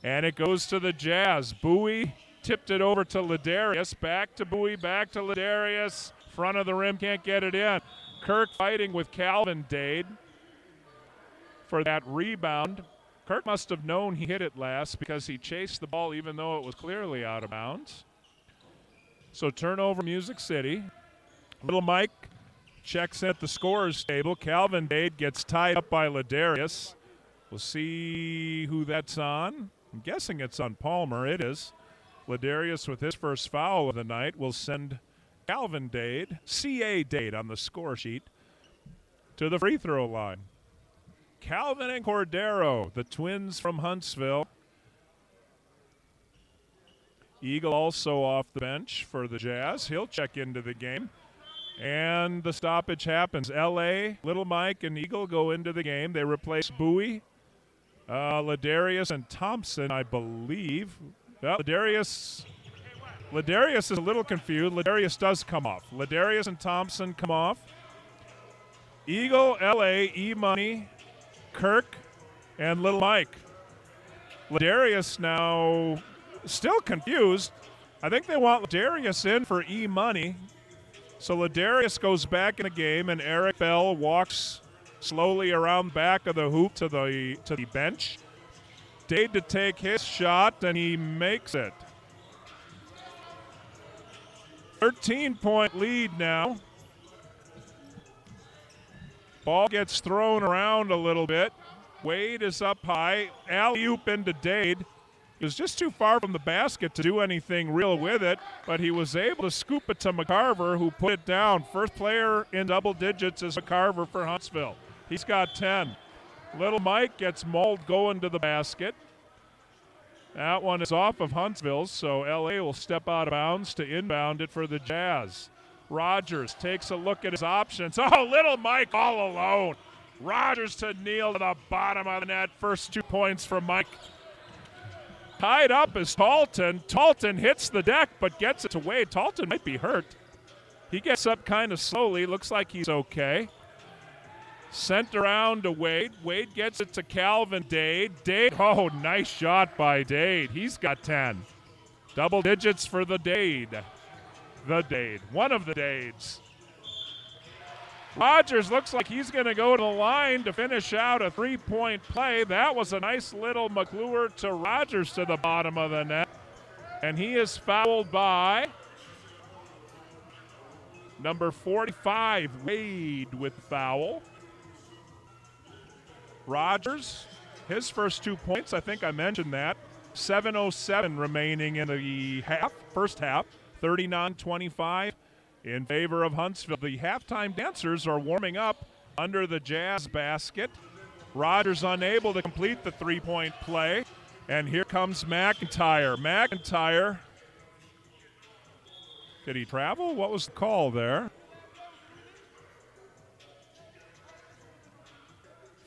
and it goes to the Jazz. Bowie tipped it over to Ladarius. Back to Bowie, back to Ladarius. Front of the rim, can't get it in. Kirk fighting with Calvin Dade for that rebound. Kirk must have known he hit it last because he chased the ball even though it was clearly out of bounds. So turnover, Music City. Little Mike checks at the scorer's table. Calvin Dade gets tied up by Ladarius. We'll see who that's on. I'm guessing it's on Palmer. It is. Ladarius with his first foul of the night will send Calvin Dade, C.A. Dade on the score sheet, to the free throw line. Calvin and Cordero, the twins from Huntsville. Eagle also off the bench for the Jazz. He'll check into the game. And the stoppage happens. L.A., Little Mike, and Eagle go into the game. They replace Bowie, Ladarius, and Thompson, I believe. Well, Ladarius is a little confused. Ladarius does come off. Ladarius and Thompson come off. Eagle, L.A., E-Money, Kirk, and Little Mike. Ladarius now still confused. I think they want Ladarius in for E-Money. So Ladarius goes back in the game, and Eric Bell walks slowly around back of the hoop to the bench. Dade to take his shot, and he makes it. 13-point lead now. Ball gets thrown around a little bit. Wade is up high. Alley-oop into Dade. He was just too far from the basket to do anything real with it, but he was able to scoop it to McCarver, who put it down. First player in double digits is McCarver for Huntsville. He's got 10. Little Mike gets mauled going to the basket. That one is off of Huntsville's, so L.A. will step out of bounds to inbound it for the Jazz. Rogers takes a look at his options. Oh, Little Mike all alone. Rogers to kneel to the bottom of the net. First 2 points for Mike. Tied up is Talton. Talton hits the deck but gets it to Wade. Talton might be hurt. He gets up kind of slowly. Looks like he's okay. Sent around to Wade. Wade gets it to Calvin Dade. Dade, oh, nice shot by Dade. He's got 10. Double digits for the Dade. The Dade. One of the Dades. Rogers looks like he's going to go to the line to finish out a 3-point play. That was a nice little McClure to Rogers to the bottom of the net. And he is fouled by number 45, Wade, with foul. Rogers, his first 2 points, I think I mentioned that. 7:07 remaining in the first half, 39-25 in favor of Huntsville. The halftime dancers are warming up under the Jazz basket. Rogers unable to complete the 3-point play. And here comes McIntyre. McIntyre, did he travel? What was the call there?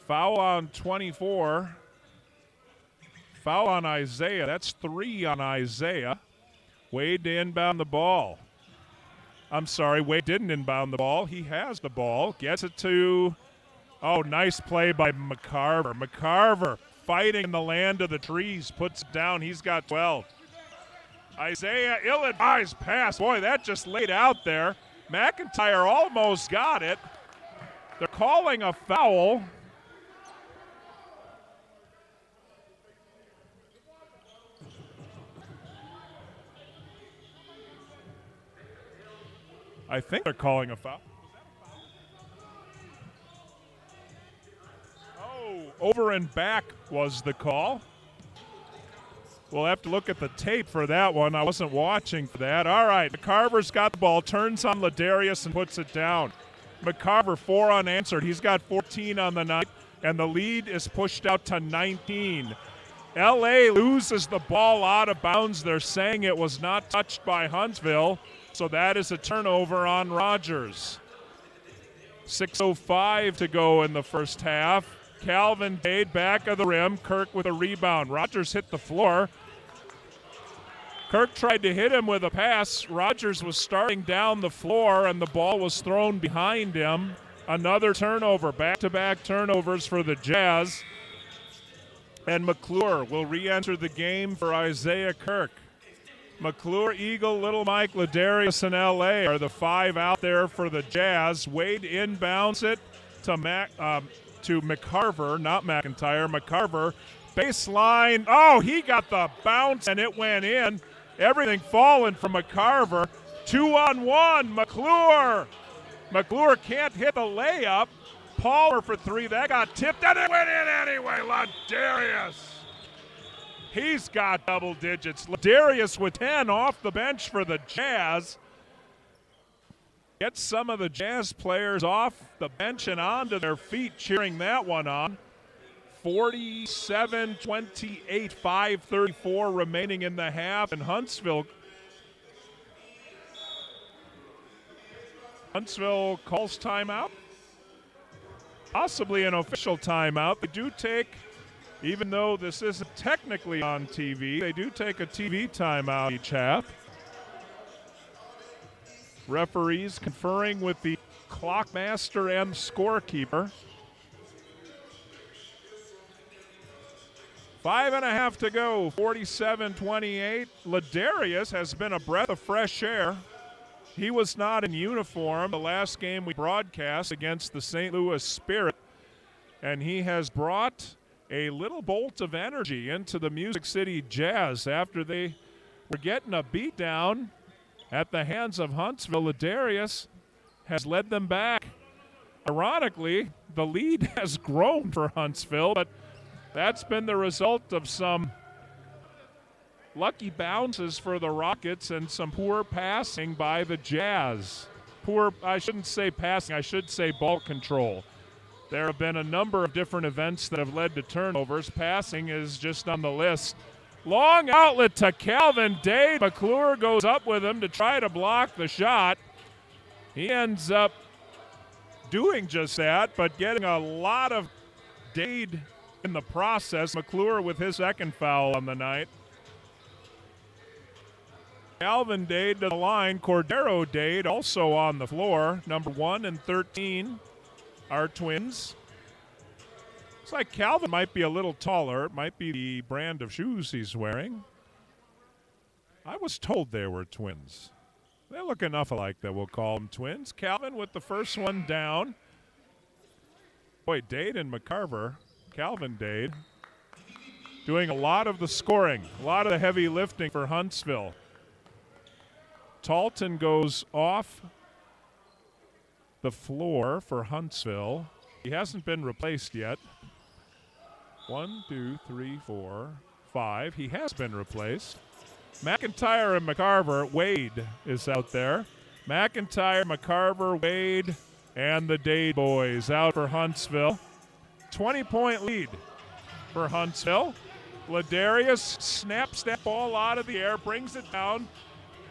Foul on 24. Foul on Isaiah. That's 3 on Isaiah. Wade to inbound the ball. I'm sorry, Wade didn't inbound the ball. He has the ball. Gets it to, oh, nice play by McCarver. McCarver fighting in the land of the trees. Puts it down. He's got 12. Isaiah, ill-advised pass. Boy, that just laid out there. McIntyre almost got it. They're calling a foul. I think they're calling a foul. Oh, over and back was the call. We'll have to look at the tape for that one. I wasn't watching for that. All right, McCarver's got the ball, turns on Ladarius and puts it down. McCarver, 4 unanswered. He's got 14 on the night, and the lead is pushed out to 19. L.A. loses the ball out of bounds. They're saying it was not touched by Huntsville, so that is a turnover on Rogers. 6:05 to go in the first half. Calvin Dade back of the rim. Kirk with a rebound. Rogers hit the floor. Kirk tried to hit him with a pass. Rogers was starting down the floor, and the ball was thrown behind him. Another turnover. Back-to-back turnovers for the Jazz. And McClure will re-enter the game for Isaiah Kirk. McClure, Eagle, Little Mike, Ladarius, and L.A. are the 5 out there for the Jazz. Wade inbounds it to McCarver, not McIntyre. McCarver, baseline. Oh, he got the bounce, and it went in. Everything falling from McCarver. 2-on-1, McClure. McClure can't hit the layup. Palmer for 3. That got tipped, and it went in anyway. Ladarius. He's got double digits. Ladarius with 10 off the bench for the Jazz. Get some of the Jazz players off the bench and onto their feet cheering that one on. 47-28, 5:34 remaining in the half, and Huntsville calls timeout. Possibly an official timeout. They do take, even though this isn't technically on TV, they do take a TV timeout each half. Referees conferring with the clock master and scorekeeper. 5.5 to go, 47-28. Ladarius has been a breath of fresh air. He was not in uniform the last game we broadcast against the St. Louis Spirit, and he has brought a little bolt of energy into the Music City Jazz after they were getting a beat down at the hands of Huntsville. Ladarius has led them back. Ironically, the lead has grown for Huntsville, but that's been the result of some lucky bounces for the Rockets and some poor passing by the Jazz. I shouldn't say passing, I should say ball control. There have been a number of different events that have led to turnovers. Passing is just on the list. Long outlet to Calvin Dade. McClure goes up with him to try to block the shot. He ends up doing just that, but getting a lot of Dade in the process. McClure with his second foul on the night. Calvin Dade to the line. Cordero Dade also on the floor. Number 1 and 13 are twins. Looks like Calvin might be a little taller. It might be the brand of shoes he's wearing. I was told they were twins. They look enough alike that we'll call them twins. Calvin with the first one down. Boy, Dade and McCarver. Calvin Dade doing a lot of the scoring, a lot of the heavy lifting for Huntsville. Talton goes off the floor for Huntsville. He hasn't been replaced yet. 1, 2, 3, 4, 5. He has been replaced. McIntyre and McCarver. Wade is out there. McIntyre, McCarver, Wade, and the Dade boys out for Huntsville. 20-point lead for Huntsville. Ladarius snaps that ball out of the air, brings it down.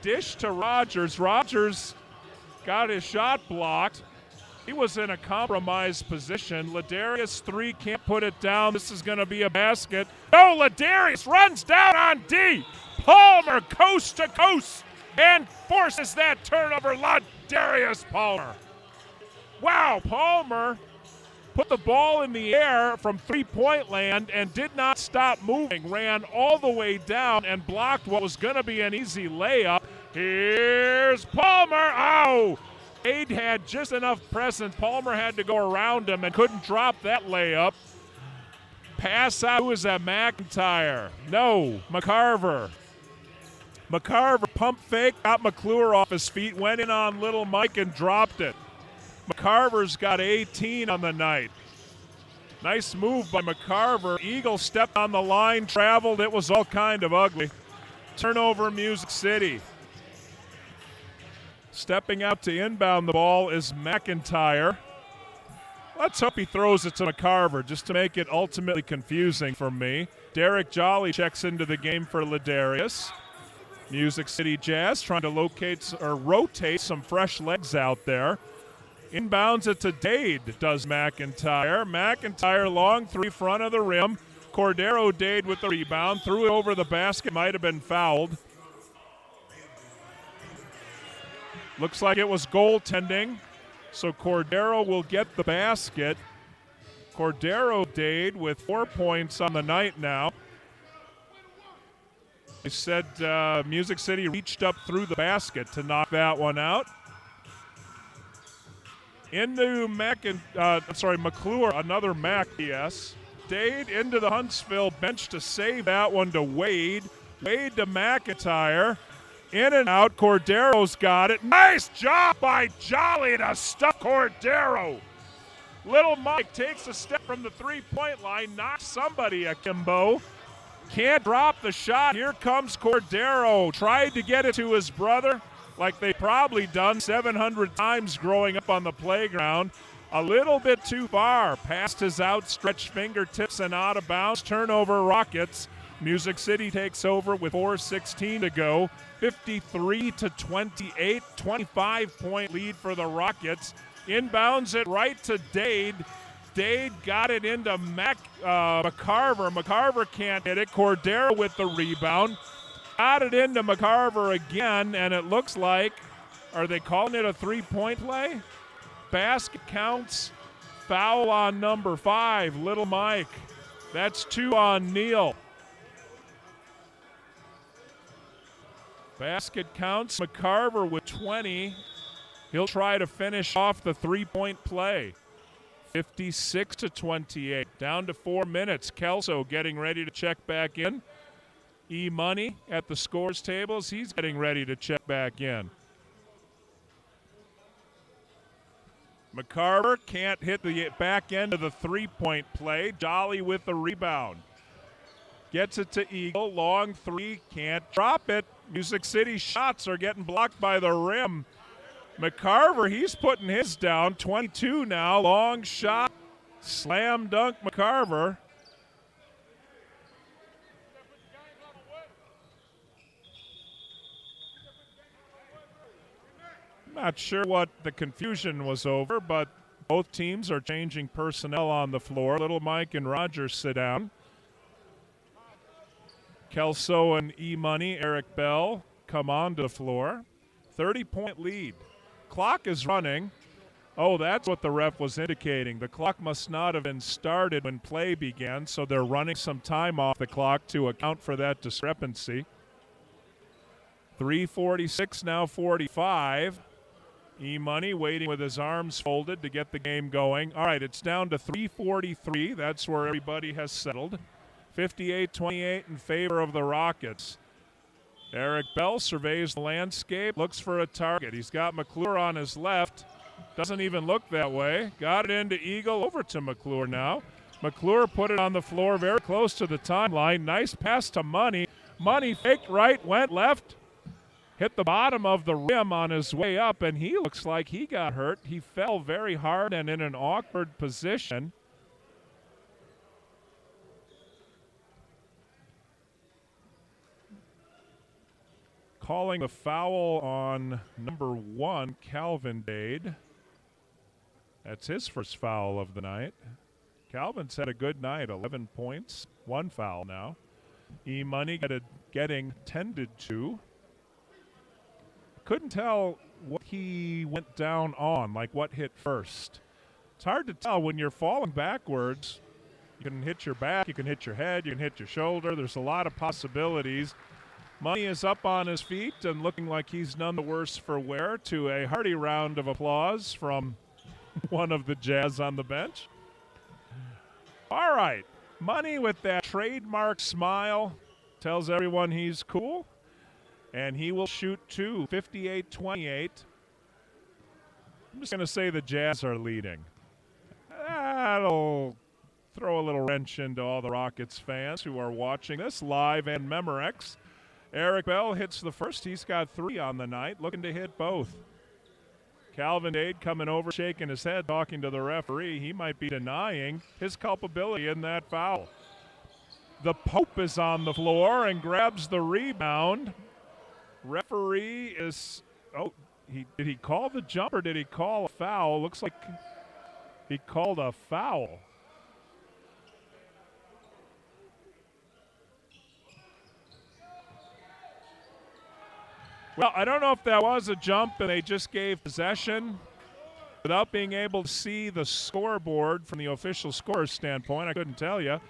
Dish to Rogers. Rogers got his shot blocked. He was in a compromised position. Ladarius 3 can't put it down. This is going to be a basket. No, Ladarius runs down on D. Palmer coast to coast and forces that turnover. Ladarius Palmer. Wow, Palmer put the ball in the air from three-point land and did not stop moving. Ran all the way down and blocked what was going to be an easy layup. Here's Palmer. Oh! Wade had just enough presence. Palmer had to go around him and couldn't drop that layup. Pass out. Who is that? McIntyre. No, McCarver. McCarver pump fake, got McClure off his feet, went in on Little Mike and dropped it. McCarver's got 18 on the night. Nice move by McCarver. Eagle stepped on the line, traveled. It was all kind of ugly. Turnover, Music City. Stepping out to inbound the ball is McIntyre. Let's hope he throws it to McCarver just to make it ultimately confusing for me. Derek Jolly checks into the game for Ladarius. Music City Jazz trying to rotate some fresh legs out there. Inbounds it to Dade, does McIntyre. McIntyre, long three, front of the rim. Cordero Dade with the rebound. Threw it over the basket, might have been fouled. Looks like it was goaltending. So Cordero will get the basket. Cordero Dade with 4 points on the night now. They said Music City reached up through the basket to knock that one out. Into McClure, another Mac, yes. Dade into the Huntsville bench to save that one to Wade. Wade to McIntyre. In and out, Cordero's got it. Nice job by Jolly to stop Cordero. Little Mike takes a step from the three-point line, knocks somebody akimbo. Can't drop the shot. Here comes Cordero. Tried to get it to his brother like they probably done 700 times growing up on the playground. A little bit too far. Past his outstretched fingertips and out of bounds. Turnover, Rockets. Music City takes over with 4:16 to go. 53-28, 25-point lead for the Rockets. Inbounds it right to Dade. Dade got it into McCarver. McCarver can't hit it. Cordero with the rebound. Got it into McCarver again, and it looks like, are they calling it a three-point play? Basket counts. Foul on number 5, Little Mike. That's 2 on Neal. Basket counts. McCarver with 20. He'll try to finish off the three-point play. 56-28. Down to 4 minutes. Kelso getting ready to check back in. E-Money at the scores tables. He's getting ready to check back in. McCarver can't hit the back end of the three-point play. Jolly with the rebound. Gets it to Eagle. Long three. Can't drop it. Music City shots are getting blocked by the rim. McCarver, he's putting his down. 22 now. Long shot. Slam dunk McCarver. Not sure what the confusion was over, but both teams are changing personnel on the floor. Little Mike and Rogers sit down. Kelso and E-Money, Eric Bell, come onto the floor. 30-point lead. Clock is running. Oh, that's what the ref was indicating. The clock must not have been started when play began, so they're running some time off the clock to account for that discrepancy. 3:46, now 45. E-Money waiting with his arms folded to get the game going. All right, it's down to 3:43. That's where everybody has settled. 58-28 in favor of the Rockets. Eric Bell surveys the landscape, looks for a target. He's got McClure on his left. Doesn't even look that way. Got it into Eagle, over to McClure now. McClure put it on the floor very close to the timeline. Nice pass to Money. Money faked right, went left. Hit the bottom of the rim on his way up, and he looks like he got hurt. He fell very hard and in an awkward position. Calling the foul on number 1, Calvin Dade. That's his first foul of the night. Calvin's had a good night, 11 points, 1 foul now. E-Money getting tended to. Couldn't tell what he went down on, like what hit first. It's hard to tell when you're falling backwards. You can hit your back, you can hit your head, you can hit your shoulder. There's a lot of possibilities. Money is up on his feet and looking like he's none the worse for wear, to a hearty round of applause from one of the Jazz on the bench. All right, Money with that trademark smile tells everyone he's cool. and he will shoot two, 58-28. I'm just going to say the Jazz are leading. That'll throw a little wrench into all the Rockets fans who are watching this live and Memorex. Eric Bell hits the first. He's got 3 on the night, looking to hit both. Calvin Dade coming over, shaking his head, talking to the referee. He might be denying his culpability in that foul. The Pope is on the floor and grabs the rebound. Referee is, did he call the jump or did he call a foul? Looks like he called a foul. Well, I don't know if that was a jump and they just gave possession. Without being able to see the scoreboard from the official scorer's standpoint, I couldn't tell you.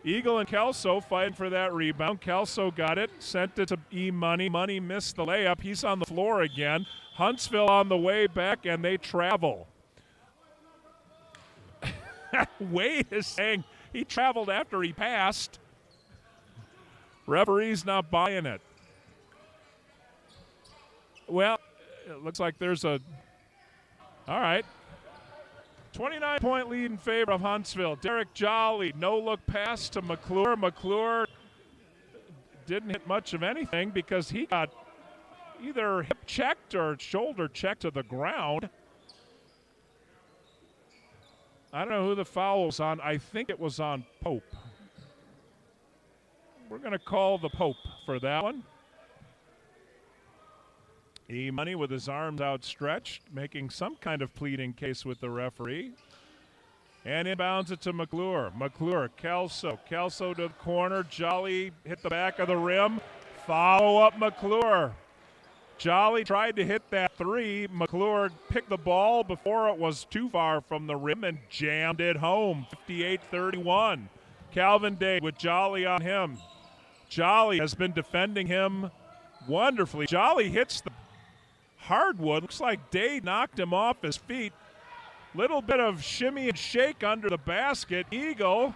Eagle and Kelso fighting for that rebound. Kelso got it, sent it to E-Money. Money missed the layup. He's on the floor again. Huntsville on the way back, and they travel. Wade is saying he traveled after he passed. Referee's not buying it. Well, it looks like there's all right. 29-point lead in favor of Huntsville. Derek Jolly, no-look pass to McClure. McClure didn't hit much of anything because he got either hip-checked or shoulder-checked to the ground. I don't know who the foul was on. I think it was on Pope. We're going to call the Pope for that one. E-Money with his arms outstretched, making some kind of pleading case with the referee. And inbounds it to McClure. McClure, Kelso. Kelso to the corner. Jolly hit the back of the rim. Follow up McClure. Jolly tried to hit that 3. McClure picked the ball before it was too far from the rim and jammed it home. 58-31. Calvin Day with Jolly on him. Jolly has been defending him wonderfully. Jolly hits the hardwood. Looks like Day knocked him off his feet. Little bit of shimmy and shake under the basket. Eagle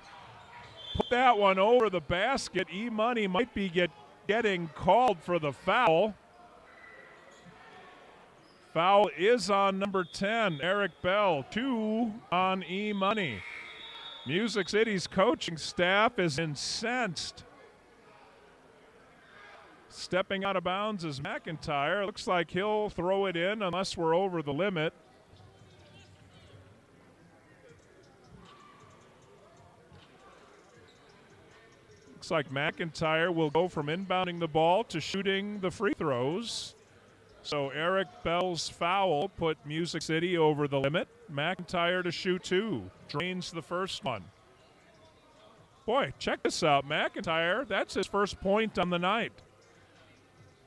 put that one over the basket. E-Money might be getting called for the foul. Foul is on number 10, Eric Bell. 2 on E-Money. Music City's coaching staff is incensed. Stepping out of bounds is McIntyre. Looks like he'll throw it in unless we're over the limit. Looks like McIntyre will go from inbounding the ball to shooting the free throws. So Eric Bell's foul put Music City over the limit. McIntyre to shoot 2. Drains the first one. Boy, check this out. McIntyre, that's his first point on the night.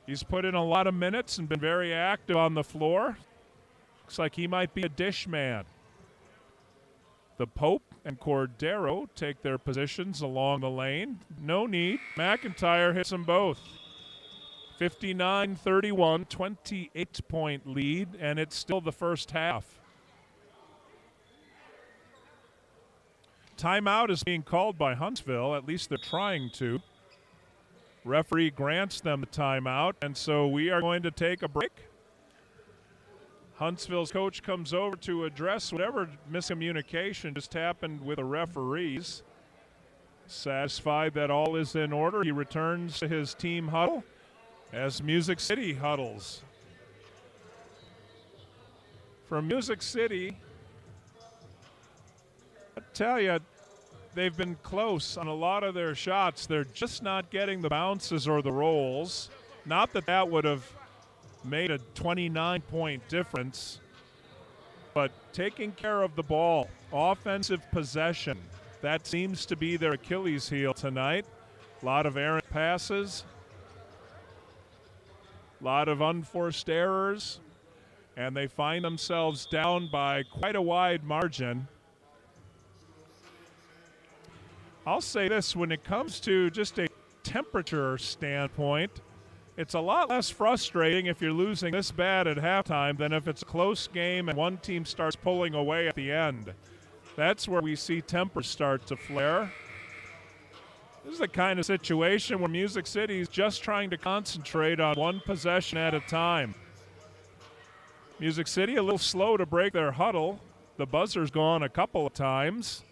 He's put in a lot of minutes and been very active on the floor. Looks like he might be a dish man. The Pope and Cordero take their positions along the lane. No need. McIntyre hits them both. 59-31, 28-point lead, and it's still the first half. Timeout is being called by Huntsville. At least they're trying to. Referee grants them a timeout, and so we are going to take a break. Huntsville's coach comes over to address whatever miscommunication just happened with the referees. Satisfied that all is in order, he returns to his team huddle as Music City huddles. For Music City, I tell you, they've been close on a lot of their shots. They're just not getting the bounces or the rolls. Not that that would have made a 29-point difference, but taking care of the ball, offensive possession, that seems to be their Achilles heel tonight. A lot of errant passes, a lot of unforced errors, and they find themselves down by quite a wide margin. I'll say this, when it comes to just a temperature standpoint, it's a lot less frustrating if you're losing this bad at halftime than if it's a close game and one team starts pulling away at the end. That's where we see tempers start to flare. This is the kind of situation where Music City is just trying to concentrate on one possession at a time. Music City a little slow to break their huddle. The buzzer's gone a couple of times.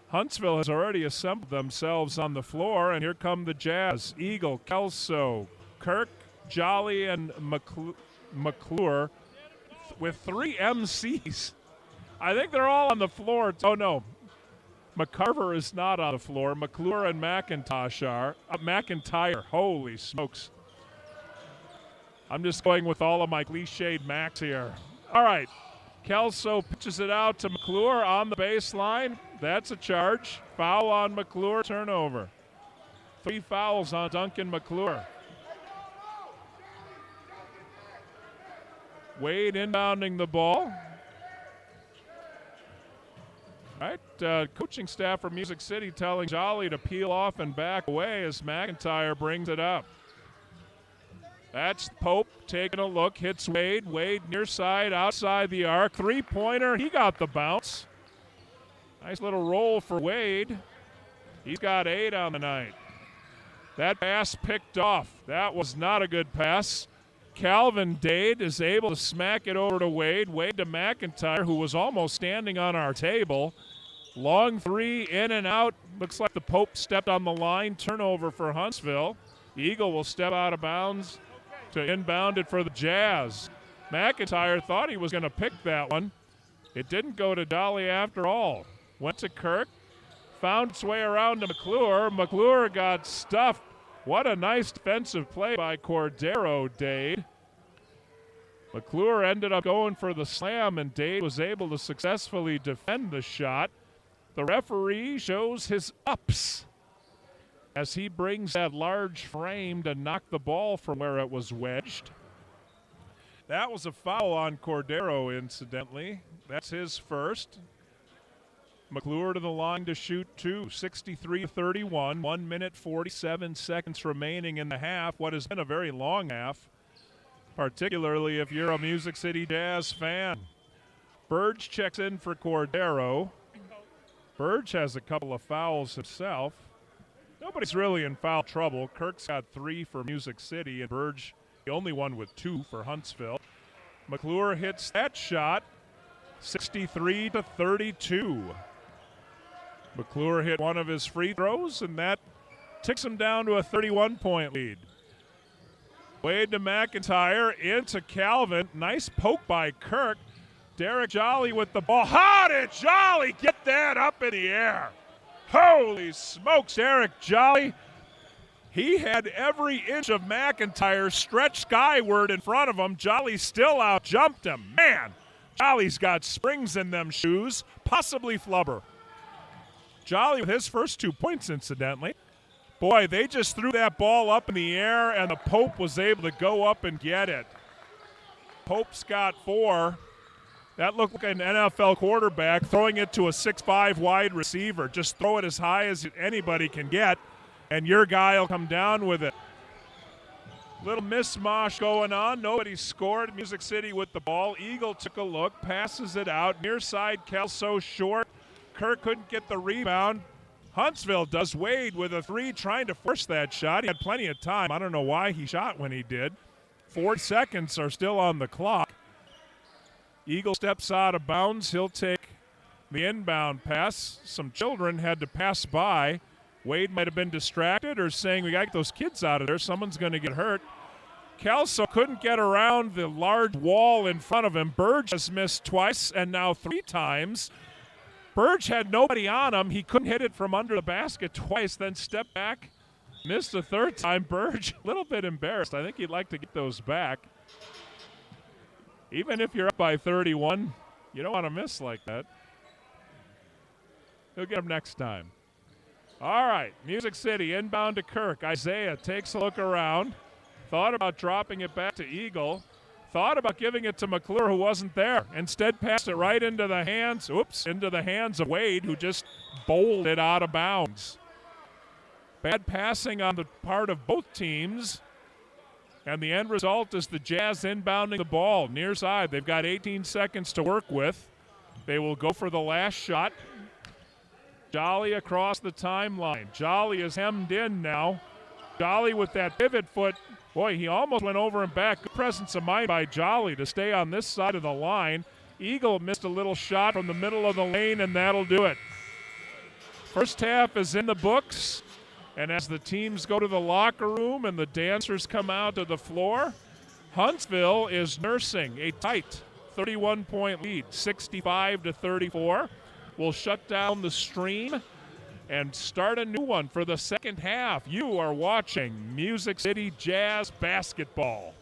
Huntsville has already assembled themselves on the floor, and here come the Jazz. Eagle, Kelso, Kirk, Jolly, and McClure with 3 MCs. I think they're all on the floor. Oh, no. McCarver is not on the floor. McClure and McIntosh are. McIntyre, holy smokes. I'm just going with all of my cliched Macs here. All right. Kelso pitches it out to McClure on the baseline. That's a charge. Foul on McClure, turnover. 3 fouls on Duncan McClure. Wade inbounding the ball. All right, coaching staff from Music City telling Jolly to peel off and back away as McIntyre brings it up. That's Pope taking a look, hits Wade. Wade near side, outside the arc. 3-pointer, he got the bounce. Nice little roll for Wade. He's got 8 on the night. That pass picked off. That was not a good pass. Calvin Dade is able to smack it over to Wade. Wade to McIntyre, who was almost standing on our table. Long 3, in and out. Looks like the Pope stepped on the line. Turnover for Huntsville. Eagle will step out of bounds to inbound it for the Jazz. McIntyre thought he was going to pick that one. It didn't go to Dolly after all. Went to Kirk. Found its way around to McClure. McClure got stuffed. What a nice defensive play by Cordero Dade. McClure ended up going for the slam, and Dade was able to successfully defend the shot. The referee shows his ups as he brings that large frame to knock the ball from where it was wedged. That was a foul on Cordero, incidentally. That's his first. McClure to the line to shoot 2, 63-31, 1 minute 47 seconds remaining in the half, what has been a very long half, particularly if you're a Music City Jazz fan. Burge checks in for Cordero. Burge has a couple of fouls himself. Nobody's really in foul trouble. Kirk's got 3 for Music City, and Burge the only one with 2 for Huntsville. McClure hits that shot, 63-32. McClure hit one of his free throws, and that ticks him down to a 31-point lead. Wade to McIntyre, into Calvin. Nice poke by Kirk. Derek Jolly with the ball. How did Jolly get that up in the air? Holy smokes, Derek Jolly. He had every inch of McIntyre stretched skyward in front of him. Jolly still out-jumped him. Man, Jolly's got springs in them shoes, possibly flubber. Jolly with his first 2 points, incidentally. Boy, they just threw that ball up in the air, and the Pope was able to go up and get it. Pope's got 4. That looked like an NFL quarterback throwing it to a 6'5" wide receiver. Just throw it as high as anybody can get, and your guy will come down with it. Little mishmash going on. Nobody scored. Music City with the ball. Eagle took a look, passes it out. Near side, Kelso short. Kirk couldn't get the rebound. Huntsville does. Wade with a 3, trying to force that shot. He had plenty of time. I don't know why he shot when he did. 4 seconds are still on the clock. Eagle steps out of bounds. He'll take the inbound pass. Some children had to pass by. Wade might have been distracted or saying, we got to get those kids out of there. Someone's going to get hurt. Kelso couldn't get around the large wall in front of him. Burge has missed twice and now 3 times. Burge had nobody on him. He couldn't hit it from under the basket twice, then stepped back, missed a 3rd time. Burge, a little bit embarrassed. I think he'd like to get those back. Even if you're up by 31, you don't want to miss like that. He'll get them next time. All right, Music City inbound to Kirk. Isaiah takes a look around. Thought about dropping it back to Eagle. Thought about giving it to McClure, who wasn't there. Instead, passed it right into the hands of Wade, who just bowled it out of bounds. Bad passing on the part of both teams. And the end result is the Jazz inbounding the ball near side. They've got 18 seconds to work with. They will go for the last shot. Jolly across the timeline. Jolly is hemmed in now. Jolly with that pivot foot. Boy, he almost went over and back. Good presence of mind by Jolly to stay on this side of the line. Eagle missed a little shot from the middle of the lane, and that'll do it. First half is in the books, and as the teams go to the locker room and the dancers come out to the floor, Huntsville is nursing a tight 31-point lead, 65-34. We'll shut down the stream and start a new one for the second half. You are watching Music City Jazz basketball.